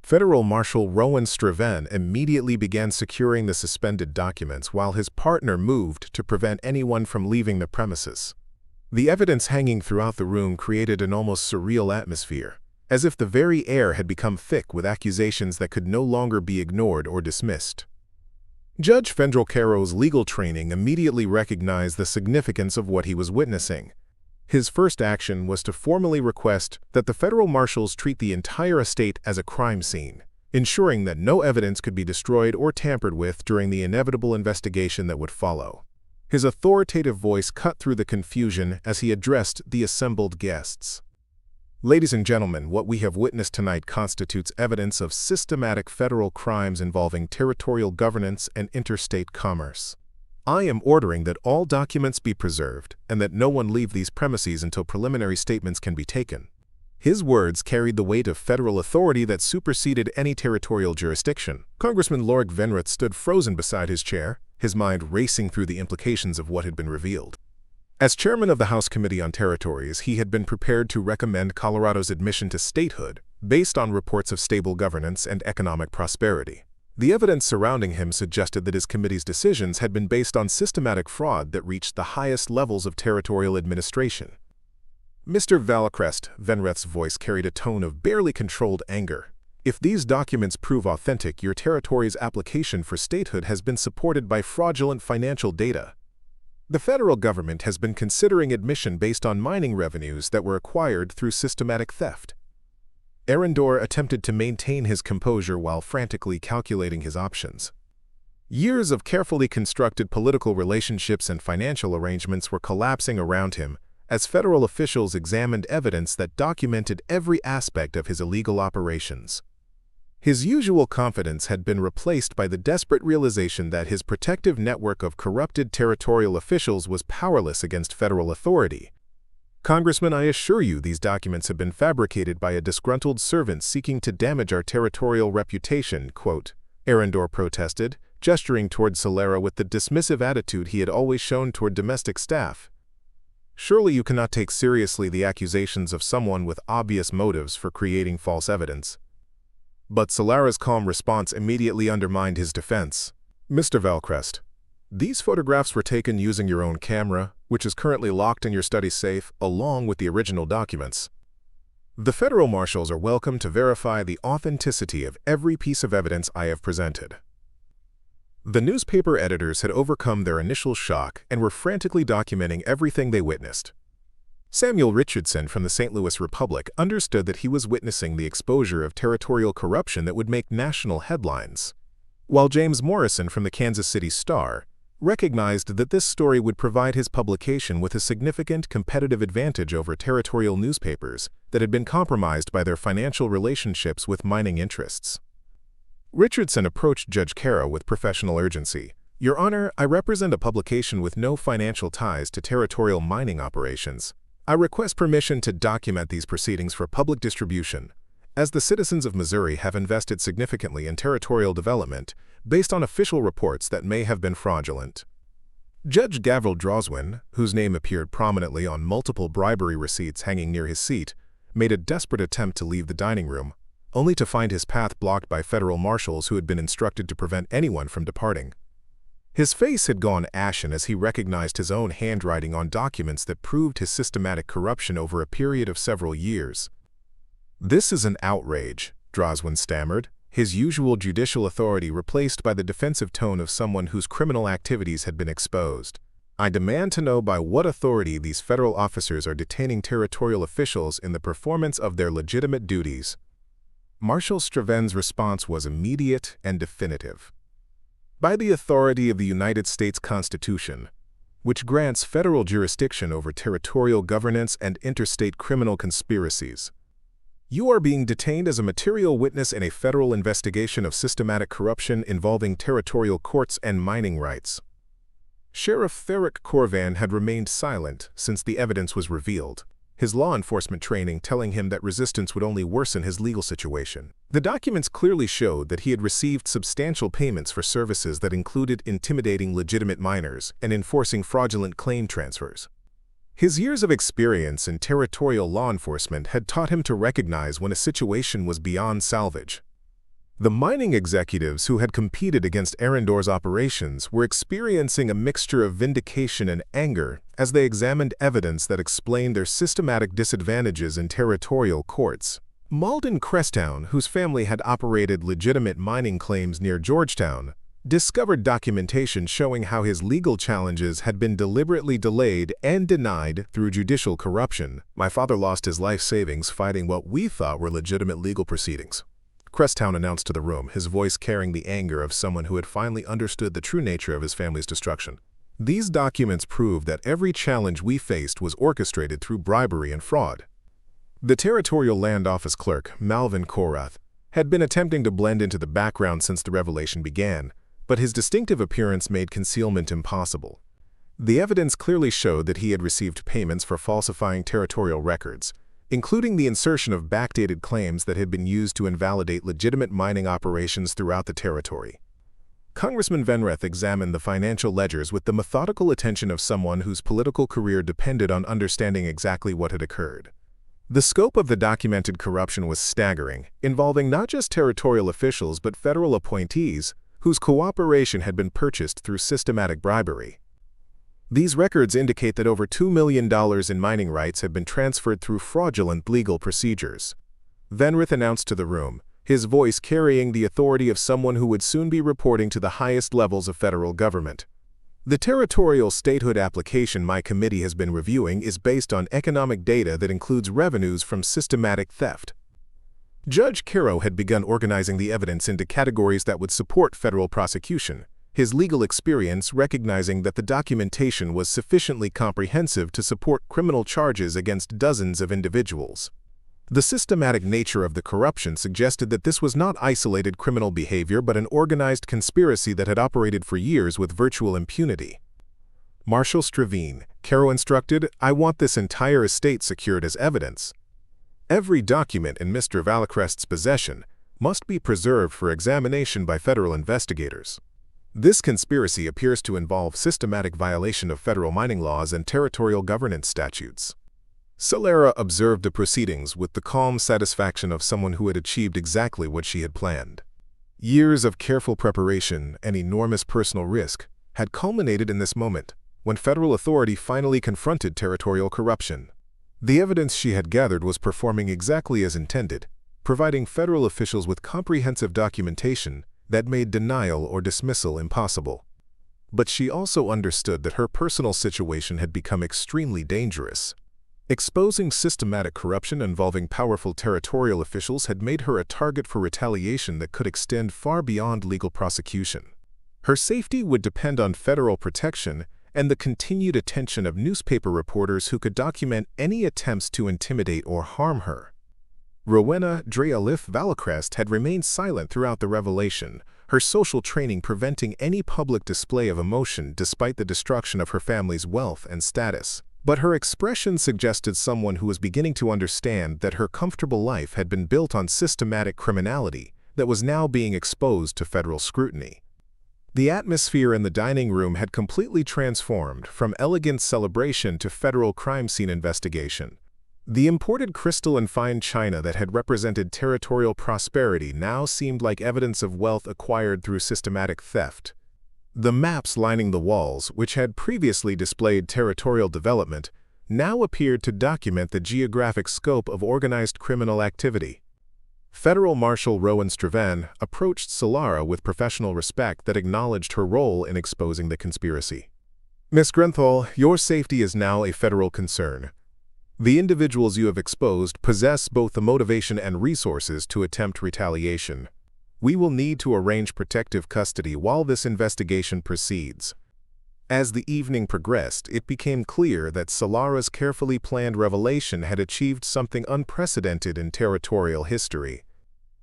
Federal Marshal Rowan Straven immediately began securing the suspended documents while his partner moved to prevent anyone from leaving the premises. The evidence hanging throughout the room created an almost surreal atmosphere, as if the very air had become thick with accusations that could no longer be ignored or dismissed. Judge Fendrel Caro's legal training immediately recognized the significance of what he was witnessing. His first action was to formally request that the federal marshals treat the entire estate as a crime scene, ensuring that no evidence could be destroyed or tampered with during the inevitable investigation that would follow. His authoritative voice cut through the confusion as he addressed the assembled guests. Ladies and gentlemen, what we have witnessed tonight constitutes evidence of systematic federal crimes involving territorial governance and interstate commerce. I am ordering that all documents be preserved and that no one leave these premises until preliminary statements can be taken. His words carried the weight of federal authority that superseded any territorial jurisdiction. Congressman Lorik Venrith stood frozen beside his chair, his mind racing through the implications of what had been revealed. As chairman of the House Committee on Territories, he had been prepared to recommend Colorado's admission to statehood based on reports of stable governance and economic prosperity. The evidence surrounding him suggested that his committee's decisions had been based on systematic fraud that reached the highest levels of territorial administration. Mr. Venreth's voice carried a tone of barely controlled anger. If these documents prove authentic, your territory's application for statehood has been supported by fraudulent financial data. The federal government has been considering admission based on mining revenues that were acquired through systematic theft. Arendor attempted to maintain his composure while frantically calculating his options. Years of carefully constructed political relationships and financial arrangements were collapsing around him as federal officials examined evidence that documented every aspect of his illegal operations. His usual confidence had been replaced by the desperate realization that his protective network of corrupted territorial officials was powerless against federal authority. Congressman, I assure you these documents have been fabricated by a disgruntled servant seeking to damage our territorial reputation, quote, Arendor protested, gesturing toward Selara with the dismissive attitude he had always shown toward domestic staff. Surely you cannot take seriously the accusations of someone with obvious motives for creating false evidence. But Selara's calm response immediately undermined his defense. Mr. Valcrest, these photographs were taken using your own camera, which is currently locked in your study safe, along with the original documents. The federal marshals are welcome to verify the authenticity of every piece of evidence I have presented. The newspaper editors had overcome their initial shock and were frantically documenting everything they witnessed. Samuel Richardson from the St. Louis Republic understood that he was witnessing the exposure of territorial corruption that would make national headlines, while James Morrison from the Kansas City Star recognized that this story would provide his publication with a significant competitive advantage over territorial newspapers that had been compromised by their financial relationships with mining interests. Richardson approached Judge Caro with professional urgency. Your Honor, I represent a publication with no financial ties to territorial mining operations. I request permission to document these proceedings for public distribution, as the citizens of Missouri have invested significantly in territorial development based on official reports that may have been fraudulent. Judge Gavril Droswin, whose name appeared prominently on multiple bribery receipts hanging near his seat, made a desperate attempt to leave the dining room, only to find his path blocked by federal marshals who had been instructed to prevent anyone from departing. His face had gone ashen as he recognized his own handwriting on documents that proved his systematic corruption over a period of several years. This is an outrage, Droswin stammered, his usual judicial authority replaced by the defensive tone of someone whose criminal activities had been exposed. I demand to know by what authority these federal officers are detaining territorial officials in the performance of their legitimate duties. Marshal Straven's response was immediate and definitive. By the authority of the United States Constitution, which grants federal jurisdiction over territorial governance and interstate criminal conspiracies, you are being detained as a material witness in a federal investigation of systematic corruption involving territorial courts and mining rights. Sheriff Therick Corvan had remained silent since the evidence was revealed, his law enforcement training telling him that resistance would only worsen his legal situation. The documents clearly showed that he had received substantial payments for services that included intimidating legitimate miners and enforcing fraudulent claim transfers. His years of experience in territorial law enforcement had taught him to recognize when a situation was beyond salvage. The mining executives who had competed against Arendor's operations were experiencing a mixture of vindication and anger as they examined evidence that explained their systematic disadvantages in territorial courts. Malden Crestown, whose family had operated legitimate mining claims near Georgetown, discovered documentation showing how his legal challenges had been deliberately delayed and denied through judicial corruption. My father lost his life savings fighting what we thought were legitimate legal proceedings, Crestown announced to the room, his voice carrying the anger of someone who had finally understood the true nature of his family's destruction. These documents prove that every challenge we faced was orchestrated through bribery and fraud. The Territorial Land Office clerk, Malvin Korath, had been attempting to blend into the background since the revelation began, but his distinctive appearance made concealment impossible. The evidence clearly showed that he had received payments for falsifying territorial records, including the insertion of backdated claims that had been used to invalidate legitimate mining operations throughout the territory. Congressman Venreth examined the financial ledgers with the methodical attention of someone whose political career depended on understanding exactly what had occurred. The scope of the documented corruption was staggering, involving not just territorial officials but federal appointees whose cooperation had been purchased through systematic bribery. These records indicate that over $2 million in mining rights had been transferred through fraudulent legal procedures. Venrith announced to the room, his voice carrying the authority of someone who would soon be reporting to the highest levels of federal government. The territorial statehood application my committee has been reviewing is based on economic data that includes revenues from systematic theft. Judge Caro had begun organizing the evidence into categories that would support federal prosecution, his legal experience recognizing that the documentation was sufficiently comprehensive to support criminal charges against dozens of individuals. The systematic nature of the corruption suggested that this was not isolated criminal behavior but an organized conspiracy that had operated for years with virtual impunity. Marshal Strevine, Caro instructed, I want this entire estate secured as evidence. Every document in Mr. Vallecrest's possession must be preserved for examination by federal investigators. This conspiracy appears to involve systematic violation of federal mining laws and territorial governance statutes. Selara observed the proceedings with the calm satisfaction of someone who had achieved exactly what she had planned. Years of careful preparation and enormous personal risk had culminated in this moment, when federal authority finally confronted territorial corruption. The evidence she had gathered was performing exactly as intended, providing federal officials with comprehensive documentation that made denial or dismissal impossible. But she also understood that her personal situation had become extremely dangerous. Exposing systematic corruption involving powerful territorial officials had made her a target for retaliation that could extend far beyond legal prosecution. Her safety would depend on federal protection and the continued attention of newspaper reporters who could document any attempts to intimidate or harm her. Rowena Drealith Vallecrest had remained silent throughout the revelation, her social training preventing any public display of emotion despite the destruction of her family's wealth and status. But her expression suggested someone who was beginning to understand that her comfortable life had been built on systematic criminality that was now being exposed to federal scrutiny. The atmosphere in the dining room had completely transformed from elegant celebration to federal crime scene investigation. The imported crystal and fine china that had represented territorial prosperity now seemed like evidence of wealth acquired through systematic theft. The maps lining the walls, which had previously displayed territorial development, now appeared to document the geographic scope of organized criminal activity. Federal Marshal Rowan Strevine approached Selara with professional respect that acknowledged her role in exposing the conspiracy. Miss Grenthall, your safety is now a federal concern. The individuals you have exposed possess both the motivation and resources to attempt retaliation. We will need to arrange protective custody while this investigation proceeds. As the evening progressed, it became clear that Selara's carefully planned revelation had achieved something unprecedented in territorial history.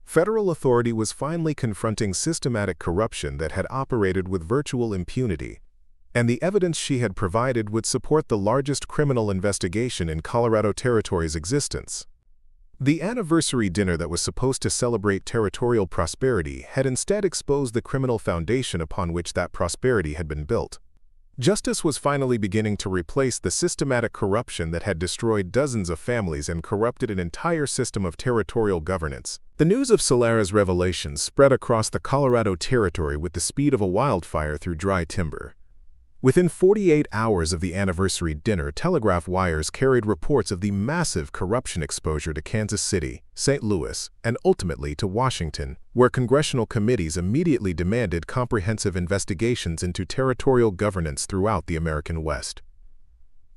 Federal authority was finally confronting systematic corruption that had operated with virtual impunity, and the evidence she had provided would support the largest criminal investigation in Colorado Territory's existence. The anniversary dinner that was supposed to celebrate territorial prosperity had instead exposed the criminal foundation upon which that prosperity had been built. Justice was finally beginning to replace the systematic corruption that had destroyed dozens of families and corrupted an entire system of territorial governance. The news of Selara's revelations spread across the Colorado Territory with the speed of a wildfire through dry timber. Within 48 hours of the anniversary dinner, telegraph wires carried reports of the massive corruption exposure to Kansas City, St. Louis, and ultimately to Washington, where congressional committees immediately demanded comprehensive investigations into territorial governance throughout the American West.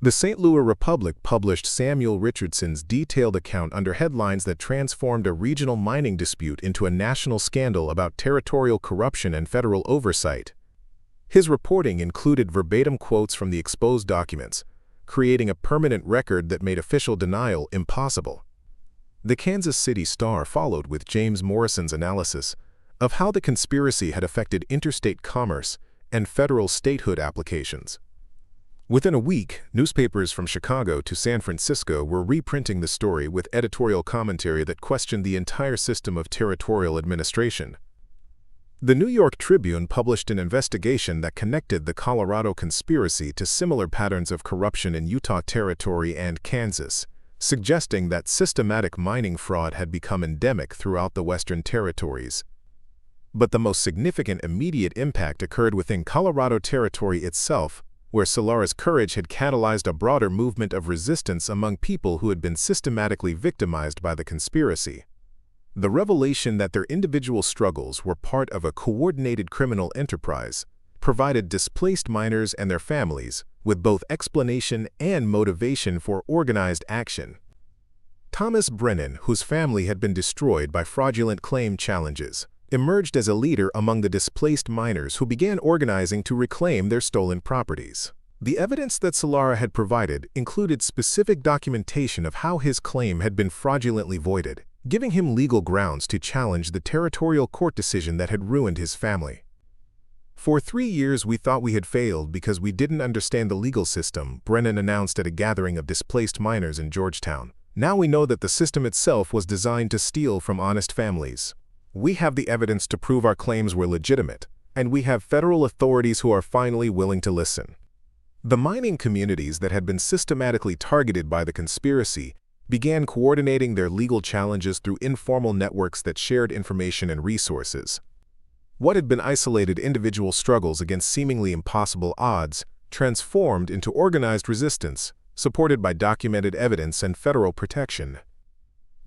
The St. Louis Republic published Samuel Richardson's detailed account under headlines that transformed a regional mining dispute into a national scandal about territorial corruption and federal oversight. His reporting included verbatim quotes from the exposed documents, creating a permanent record that made official denial impossible. The Kansas City Star followed with James Morrison's analysis of how the conspiracy had affected interstate commerce and federal statehood applications. Within a week, newspapers from Chicago to San Francisco were reprinting the story with editorial commentary that questioned the entire system of territorial administration. The New York Tribune published an investigation that connected the Colorado conspiracy to similar patterns of corruption in Utah Territory and Kansas, suggesting that systematic mining fraud had become endemic throughout the Western Territories. But the most significant immediate impact occurred within Colorado Territory itself, where Selara's courage had catalyzed a broader movement of resistance among people who had been systematically victimized by the conspiracy. The revelation that their individual struggles were part of a coordinated criminal enterprise provided displaced miners and their families with both explanation and motivation for organized action. Thomas Brennan, whose family had been destroyed by fraudulent claim challenges, emerged as a leader among the displaced miners who began organizing to reclaim their stolen properties. The evidence that Selara had provided included specific documentation of how his claim had been fraudulently voided, giving him legal grounds to challenge the territorial court decision that had ruined his family. "For 3 years we thought we had failed because we didn't understand the legal system," Brennan announced at a gathering of displaced miners in Georgetown. "Now we know that the system itself was designed to steal from honest families. We have the evidence to prove our claims were legitimate, and we have federal authorities who are finally willing to listen." The mining communities that had been systematically targeted by the conspiracy began coordinating their legal challenges through informal networks that shared information and resources. What had been isolated individual struggles against seemingly impossible odds transformed into organized resistance, supported by documented evidence and federal protection.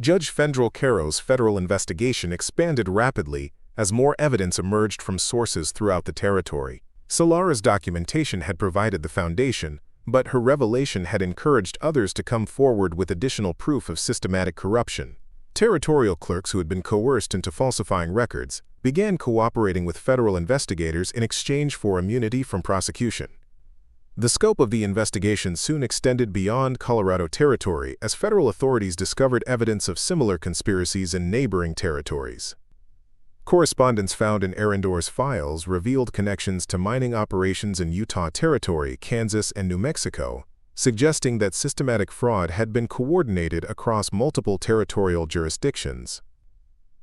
Judge Fendrell Caro's federal investigation expanded rapidly as more evidence emerged from sources throughout the territory. Selara's documentation had provided the foundation, but her revelation had encouraged others to come forward with additional proof of systematic corruption. Territorial clerks who had been coerced into falsifying records began cooperating with federal investigators in exchange for immunity from prosecution. The scope of the investigation soon extended beyond Colorado territory as federal authorities discovered evidence of similar conspiracies in neighboring territories. Correspondence found in Arendor's files revealed connections to mining operations in Utah Territory, Kansas, and New Mexico, suggesting that systematic fraud had been coordinated across multiple territorial jurisdictions.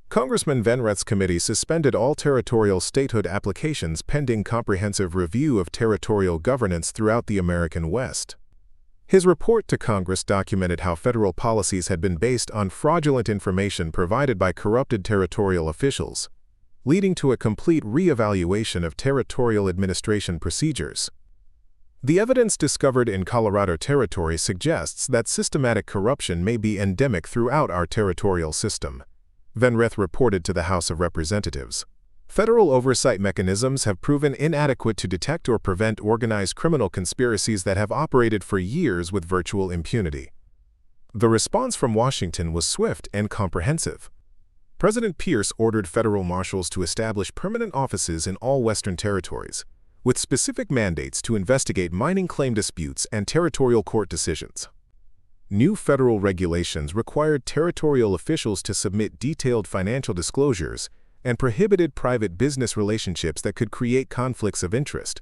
Congressman Venrath's committee suspended all territorial statehood applications pending comprehensive review of territorial governance throughout the American West. His report to Congress documented how federal policies had been based on fraudulent information provided by corrupted territorial officials, leading to a complete re-evaluation of territorial administration procedures. The evidence discovered in Colorado Territory suggests that systematic corruption may be endemic throughout our territorial system, Venrath reported to the House of Representatives. Federal oversight mechanisms have proven inadequate to detect or prevent organized criminal conspiracies that have operated for years with virtual impunity. The response from Washington was swift and comprehensive. President Pierce ordered federal marshals to establish permanent offices in all Western territories, with specific mandates to investigate mining claim disputes and territorial court decisions. New federal regulations required territorial officials to submit detailed financial disclosures and prohibited private business relationships that could create conflicts of interest.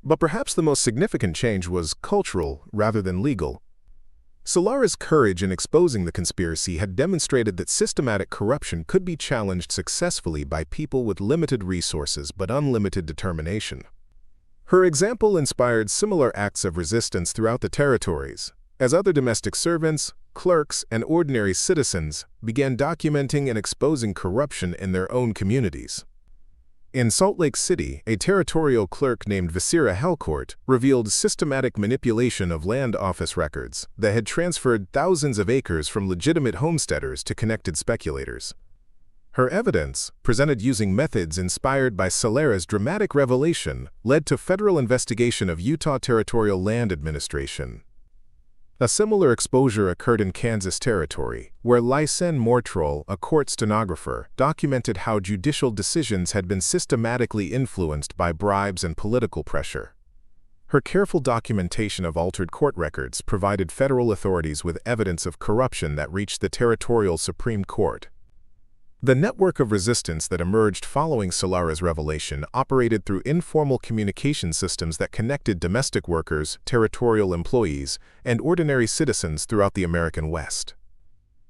But perhaps the most significant change was cultural rather than legal. Selara's courage in exposing the conspiracy had demonstrated that systematic corruption could be challenged successfully by people with limited resources but unlimited determination. Her example inspired similar acts of resistance throughout the territories, as other domestic servants, clerks, and ordinary citizens began documenting and exposing corruption in their own communities. In Salt Lake City, a territorial clerk named Visira Helcourt revealed systematic manipulation of land office records that had transferred thousands of acres from legitimate homesteaders to connected speculators. Her evidence, presented using methods inspired by Selara's dramatic revelation, led to federal investigation of Utah Territorial Land Administration. A similar exposure occurred in Kansas Territory, where Lysen Mortrol, a court stenographer, documented how judicial decisions had been systematically influenced by bribes and political pressure. Her careful documentation of altered court records provided federal authorities with evidence of corruption that reached the territorial Supreme Court. The network of resistance that emerged following Selara's revelation operated through informal communication systems that connected domestic workers, territorial employees, and ordinary citizens throughout the American West.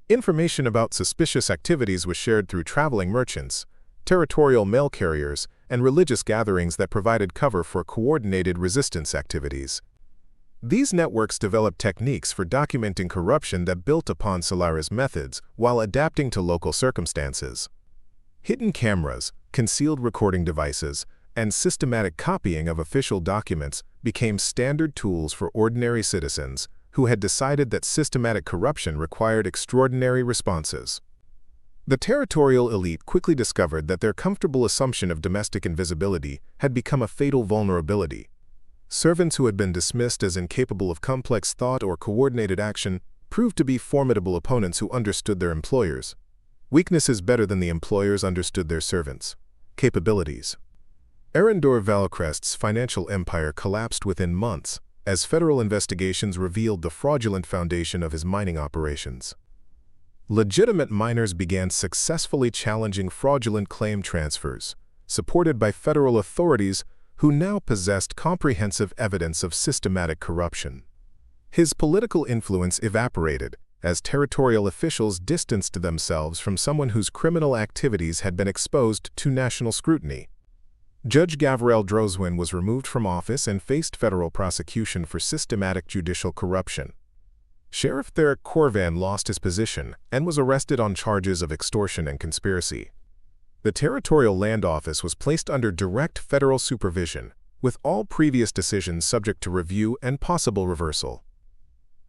Information about suspicious activities was shared through traveling merchants, territorial mail carriers, and religious gatherings that provided cover for coordinated resistance activities. These networks developed techniques for documenting corruption that built upon Selara's methods while adapting to local circumstances. Hidden cameras, concealed recording devices, and systematic copying of official documents became standard tools for ordinary citizens who had decided that systematic corruption required extraordinary responses. The territorial elite quickly discovered that their comfortable assumption of domestic invisibility had become a fatal vulnerability. Servants who had been dismissed as incapable of complex thought or coordinated action proved to be formidable opponents who understood their employers' weaknesses better than the employers understood their servants' capabilities. Arendor Valcrest's financial empire collapsed within months as federal investigations revealed the fraudulent foundation of his mining operations. Legitimate miners began successfully challenging fraudulent claim transfers, supported by federal authorities who now possessed comprehensive evidence of systematic corruption. His political influence evaporated as territorial officials distanced themselves from someone whose criminal activities had been exposed to national scrutiny. Judge Gavrel Drozwin was removed from office and faced federal prosecution for systematic judicial corruption. Sheriff Therick Corvan lost his position and was arrested on charges of extortion and conspiracy. The Territorial Land Office was placed under direct federal supervision, with all previous decisions subject to review and possible reversal.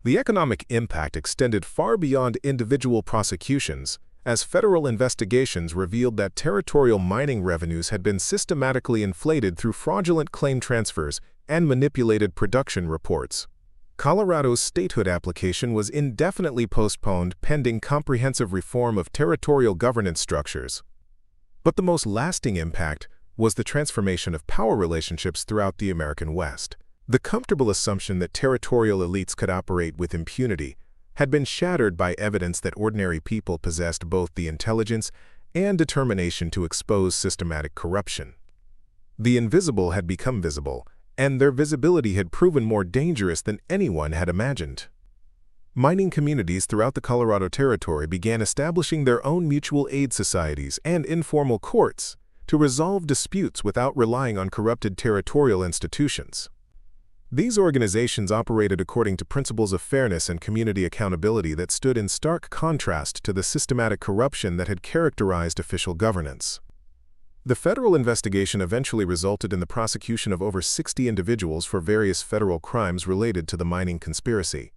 The economic impact extended far beyond individual prosecutions, as federal investigations revealed that territorial mining revenues had been systematically inflated through fraudulent claim transfers and manipulated production reports. Colorado's statehood application was indefinitely postponed pending comprehensive reform of territorial governance structures. But the most lasting impact was the transformation of power relationships throughout the American West. The comfortable assumption that territorial elites could operate with impunity had been shattered by evidence that ordinary people possessed both the intelligence and determination to expose systematic corruption. The invisible had become visible, and their visibility had proven more dangerous than anyone had imagined. Mining communities throughout the Colorado Territory began establishing their own mutual aid societies and informal courts to resolve disputes without relying on corrupted territorial institutions. These organizations operated according to principles of fairness and community accountability that stood in stark contrast to the systematic corruption that had characterized official governance. The federal investigation eventually resulted in the prosecution of over 60 individuals for various federal crimes related to the mining conspiracy.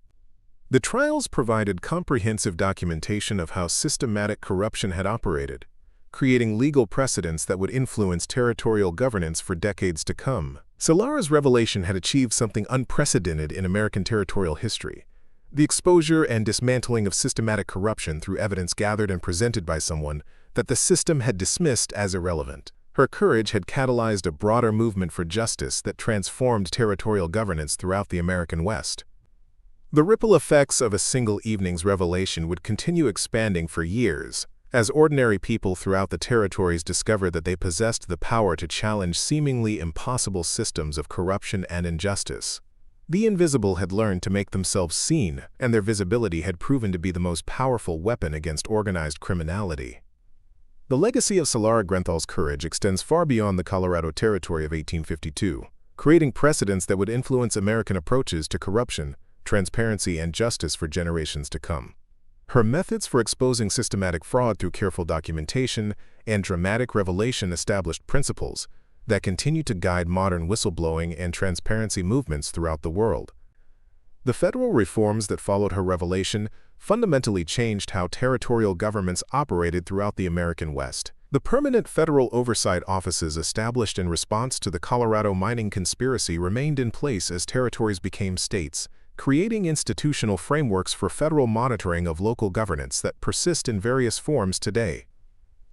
The trials provided comprehensive documentation of how systematic corruption had operated, creating legal precedents that would influence territorial governance for decades to come. Celara's revelation had achieved something unprecedented in American territorial history: the exposure and dismantling of systematic corruption through evidence gathered and presented by someone that the system had dismissed as irrelevant. Her courage had catalyzed a broader movement for justice that transformed territorial governance throughout the American West. The ripple effects of a single evening's revelation would continue expanding for years, as ordinary people throughout the territories discovered that they possessed the power to challenge seemingly impossible systems of corruption and injustice. The invisible had learned to make themselves seen, and their visibility had proven to be the most powerful weapon against organized criminality. The legacy of Selara Grenthall's courage extends far beyond the Colorado Territory of 1852, creating precedents that would influence American approaches to corruption, transparency, and justice for generations to come. Her methods for exposing systematic fraud through careful documentation and dramatic revelation established principles that continue to guide modern whistleblowing and transparency movements throughout the world. The federal reforms that followed her revelation fundamentally changed how territorial governments operated throughout the American West. The permanent federal oversight offices established in response to the Colorado mining conspiracy remained in place as territories became states, creating institutional frameworks for federal monitoring of local governance that persist in various forms today.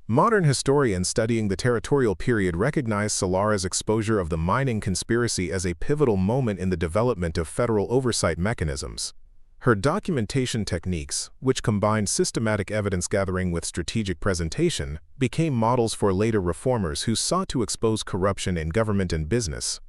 Modern historians studying the territorial period recognize Celara's exposure of the mining conspiracy as a pivotal moment in the development of federal oversight mechanisms. Her documentation techniques, which combined systematic evidence gathering with strategic presentation, became models for later reformers who sought to expose corruption in government and business.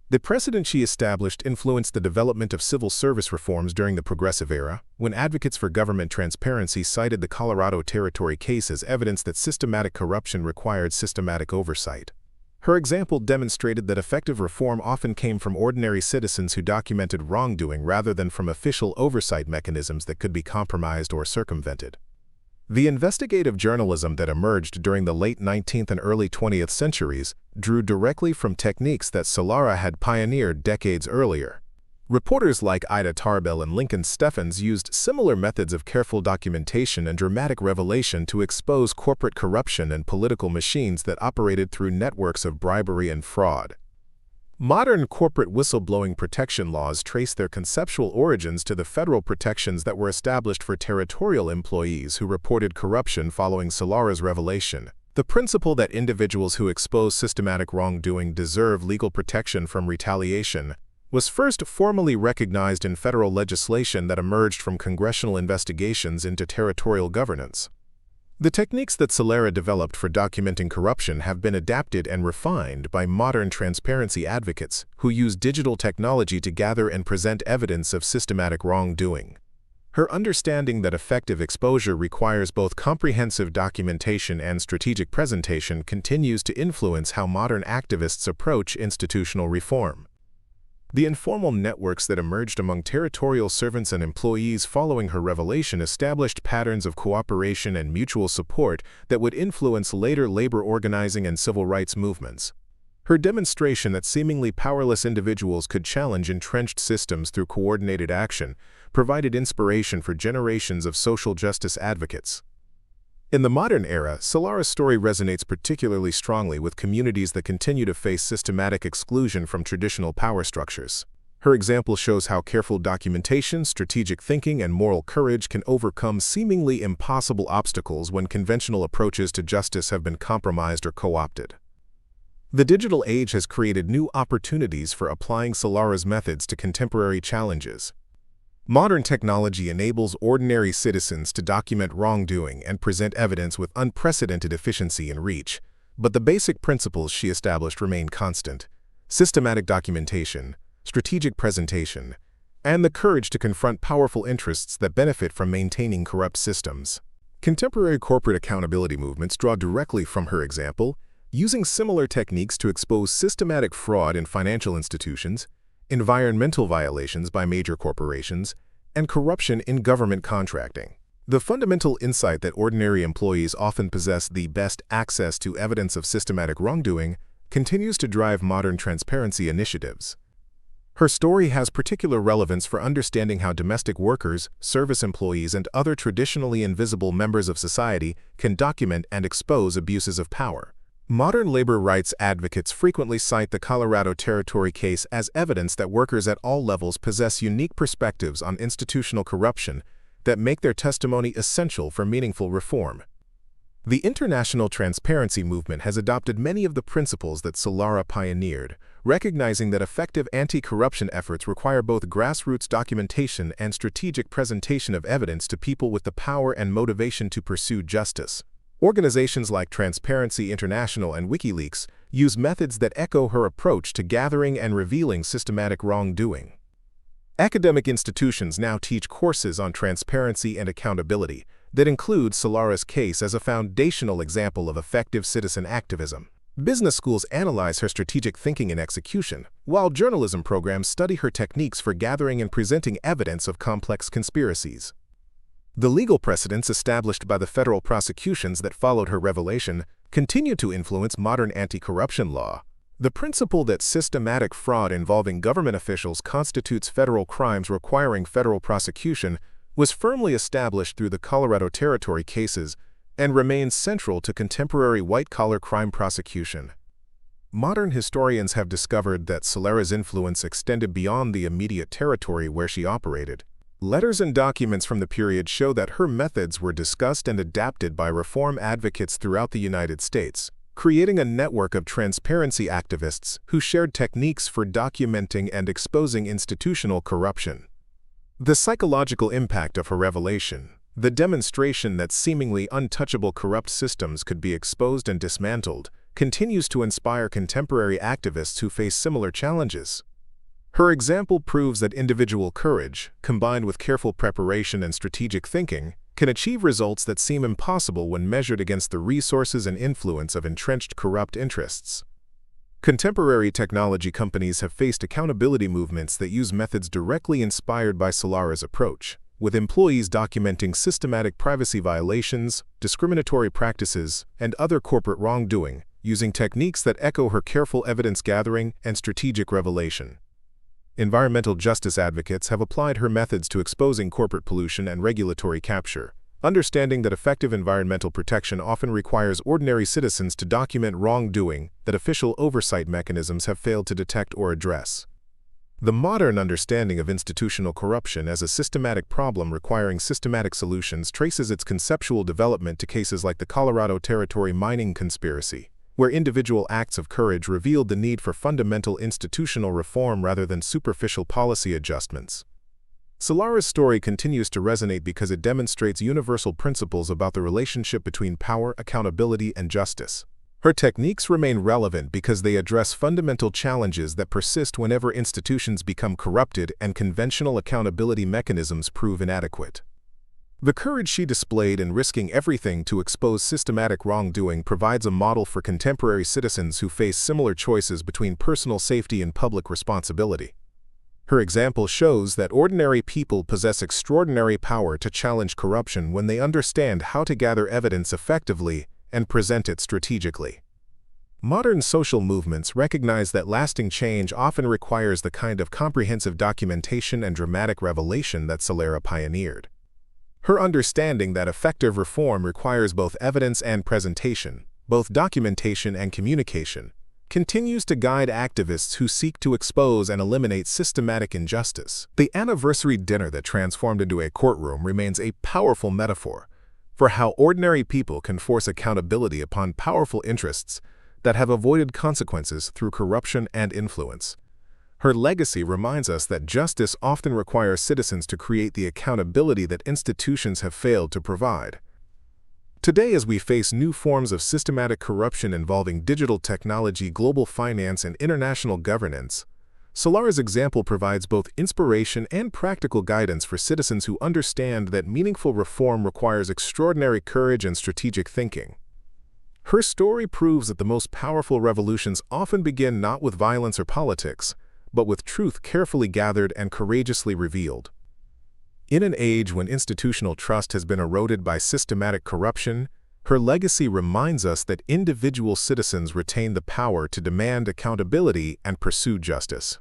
The precedent she established influenced the development of civil service reforms during the Progressive Era, when advocates for government transparency cited the Colorado Territory case as evidence that systematic corruption required systematic oversight. Her example demonstrated that effective reform often came from ordinary citizens who documented wrongdoing rather than from official oversight mechanisms that could be compromised or circumvented. The investigative journalism that emerged during the late 19th and early 20th centuries drew directly from techniques that Selara had pioneered decades earlier. Reporters like Ida Tarbell and Lincoln Steffens used similar methods of careful documentation and dramatic revelation to expose corporate corruption and political machines that operated through networks of bribery and fraud. Modern corporate whistleblowing protection laws trace their conceptual origins to the federal protections that were established for territorial employees who reported corruption following Selara's revelation. The principle that individuals who expose systematic wrongdoing deserve legal protection from retaliation was first formally recognized in federal legislation that emerged from congressional investigations into territorial governance. The techniques that Selara developed for documenting corruption have been adapted and refined by modern transparency advocates who use digital technology to gather and present evidence of systematic wrongdoing. Her understanding that effective exposure requires both comprehensive documentation and strategic presentation continues to influence how modern activists approach institutional reform. The informal networks that emerged among territorial servants and employees following her revelation established patterns of cooperation and mutual support that would influence later labor organizing and civil rights movements. Her demonstration that seemingly powerless individuals could challenge entrenched systems through coordinated action provided inspiration for generations of social justice advocates. In the modern era, Selara's story resonates particularly strongly with communities that continue to face systematic exclusion from traditional power structures. Her example shows how careful documentation, strategic thinking, and moral courage can overcome seemingly impossible obstacles when conventional approaches to justice have been compromised or co-opted. The digital age has created new opportunities for applying Selara's methods to contemporary challenges. Modern technology enables ordinary citizens to document wrongdoing and present evidence with unprecedented efficiency and reach, but the basic principles she established remain constant: systematic documentation, strategic presentation, and the courage to confront powerful interests that benefit from maintaining corrupt systems. Contemporary corporate accountability movements draw directly from her example, using similar techniques to expose systematic fraud in financial institutions, environmental violations by major corporations, and corruption in government contracting. The fundamental insight that ordinary employees often possess the best access to evidence of systematic wrongdoing continues to drive modern transparency initiatives. Her story has particular relevance for understanding how domestic workers, service employees, and other traditionally invisible members of society can document and expose abuses of power. Modern labor rights advocates frequently cite the Colorado Territory case as evidence that workers at all levels possess unique perspectives on institutional corruption that make their testimony essential for meaningful reform. The international transparency movement has adopted many of the principles that Selara pioneered, recognizing that effective anti-corruption efforts require both grassroots documentation and strategic presentation of evidence to people with the power and motivation to pursue justice. Organizations like Transparency International and WikiLeaks use methods that echo her approach to gathering and revealing systematic wrongdoing. Academic institutions now teach courses on transparency and accountability that include Selara's case as a foundational example of effective citizen activism. Business schools analyze her strategic thinking and execution, while journalism programs study her techniques for gathering and presenting evidence of complex conspiracies. The legal precedents established by the federal prosecutions that followed her revelation continue to influence modern anti-corruption law. The principle that systematic fraud involving government officials constitutes federal crimes requiring federal prosecution was firmly established through the Colorado Territory cases and remains central to contemporary white-collar crime prosecution. Modern historians have discovered that Selara's influence extended beyond the immediate territory where she operated. Letters and documents from the period show that her methods were discussed and adapted by reform advocates throughout the United States, creating a network of transparency activists who shared techniques for documenting and exposing institutional corruption. The psychological impact of her revelation, the demonstration that seemingly untouchable corrupt systems could be exposed and dismantled, continues to inspire contemporary activists who face similar challenges. Her example proves that individual courage, combined with careful preparation and strategic thinking, can achieve results that seem impossible when measured against the resources and influence of entrenched corrupt interests. Contemporary technology companies have faced accountability movements that use methods directly inspired by Selara's approach. with employees documenting systematic privacy violations, discriminatory practices, and other corporate wrongdoing, using techniques that echo her careful evidence gathering and strategic revelation. Environmental justice advocates have applied her methods to exposing corporate pollution and regulatory capture, understanding that effective environmental protection often requires ordinary citizens to document wrongdoing that official oversight mechanisms have failed to detect or address. The modern understanding of institutional corruption as a systematic problem requiring systematic solutions traces its conceptual development to cases like the Colorado Territory mining conspiracy, where individual acts of courage revealed the need for fundamental institutional reform rather than superficial policy adjustments. Celara's story continues to resonate because it demonstrates universal principles about the relationship between power, accountability, and justice. Her techniques remain relevant because they address fundamental challenges that persist whenever institutions become corrupted and conventional accountability mechanisms prove inadequate. The courage she displayed in risking everything to expose systematic wrongdoing provides a model for contemporary citizens who face similar choices between personal safety and public responsibility. Her example shows that ordinary people possess extraordinary power to challenge corruption when they understand how to gather evidence effectively and present it strategically. Modern social movements recognize that lasting change often requires the kind of comprehensive documentation and dramatic revelation that Celara pioneered. Her understanding that effective reform requires both evidence and presentation, both documentation and communication, continues to guide activists who seek to expose and eliminate systematic injustice. The anniversary dinner that transformed into a courtroom remains a powerful metaphor for how ordinary people can force accountability upon powerful interests that have avoided consequences through corruption and influence. Her legacy reminds us that justice often requires citizens to create the accountability that institutions have failed to provide. Today, as we face new forms of systematic corruption involving digital technology, global finance, and international governance, Celara's example provides both inspiration and practical guidance for citizens who understand that meaningful reform requires extraordinary courage and strategic thinking. Her story proves that the most powerful revolutions often begin not with violence or politics, but with truth carefully gathered and courageously revealed. In an age when institutional trust has been eroded by systematic corruption, her legacy reminds us that individual citizens retain the power to demand accountability and pursue justice.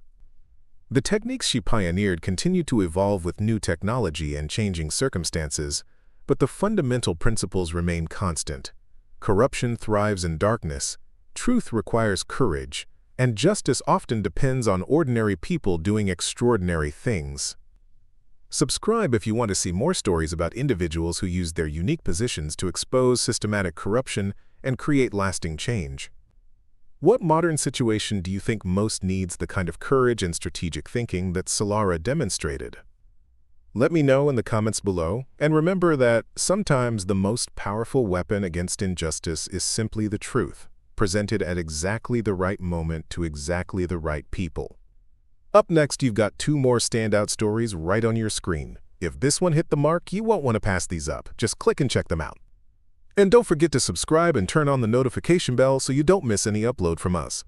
The techniques she pioneered continue to evolve with new technology and changing circumstances, but the fundamental principles remain constant. Corruption thrives in darkness, truth requires courage, and justice often depends on ordinary people doing extraordinary things. Subscribe if you want to see more stories about individuals who use their unique positions to expose systematic corruption and create lasting change. What modern situation do you think most needs the kind of courage and strategic thinking that Celara demonstrated? Let me know in the comments below, and remember that sometimes the most powerful weapon against injustice is simply the truth, presented at exactly the right moment to exactly the right people. Up next, you've got two more standout stories right on your screen. If this one hit the mark, you won't want to pass these up. Just click and check them out. And don't forget to subscribe and turn on the notification bell so you don't miss any upload from us.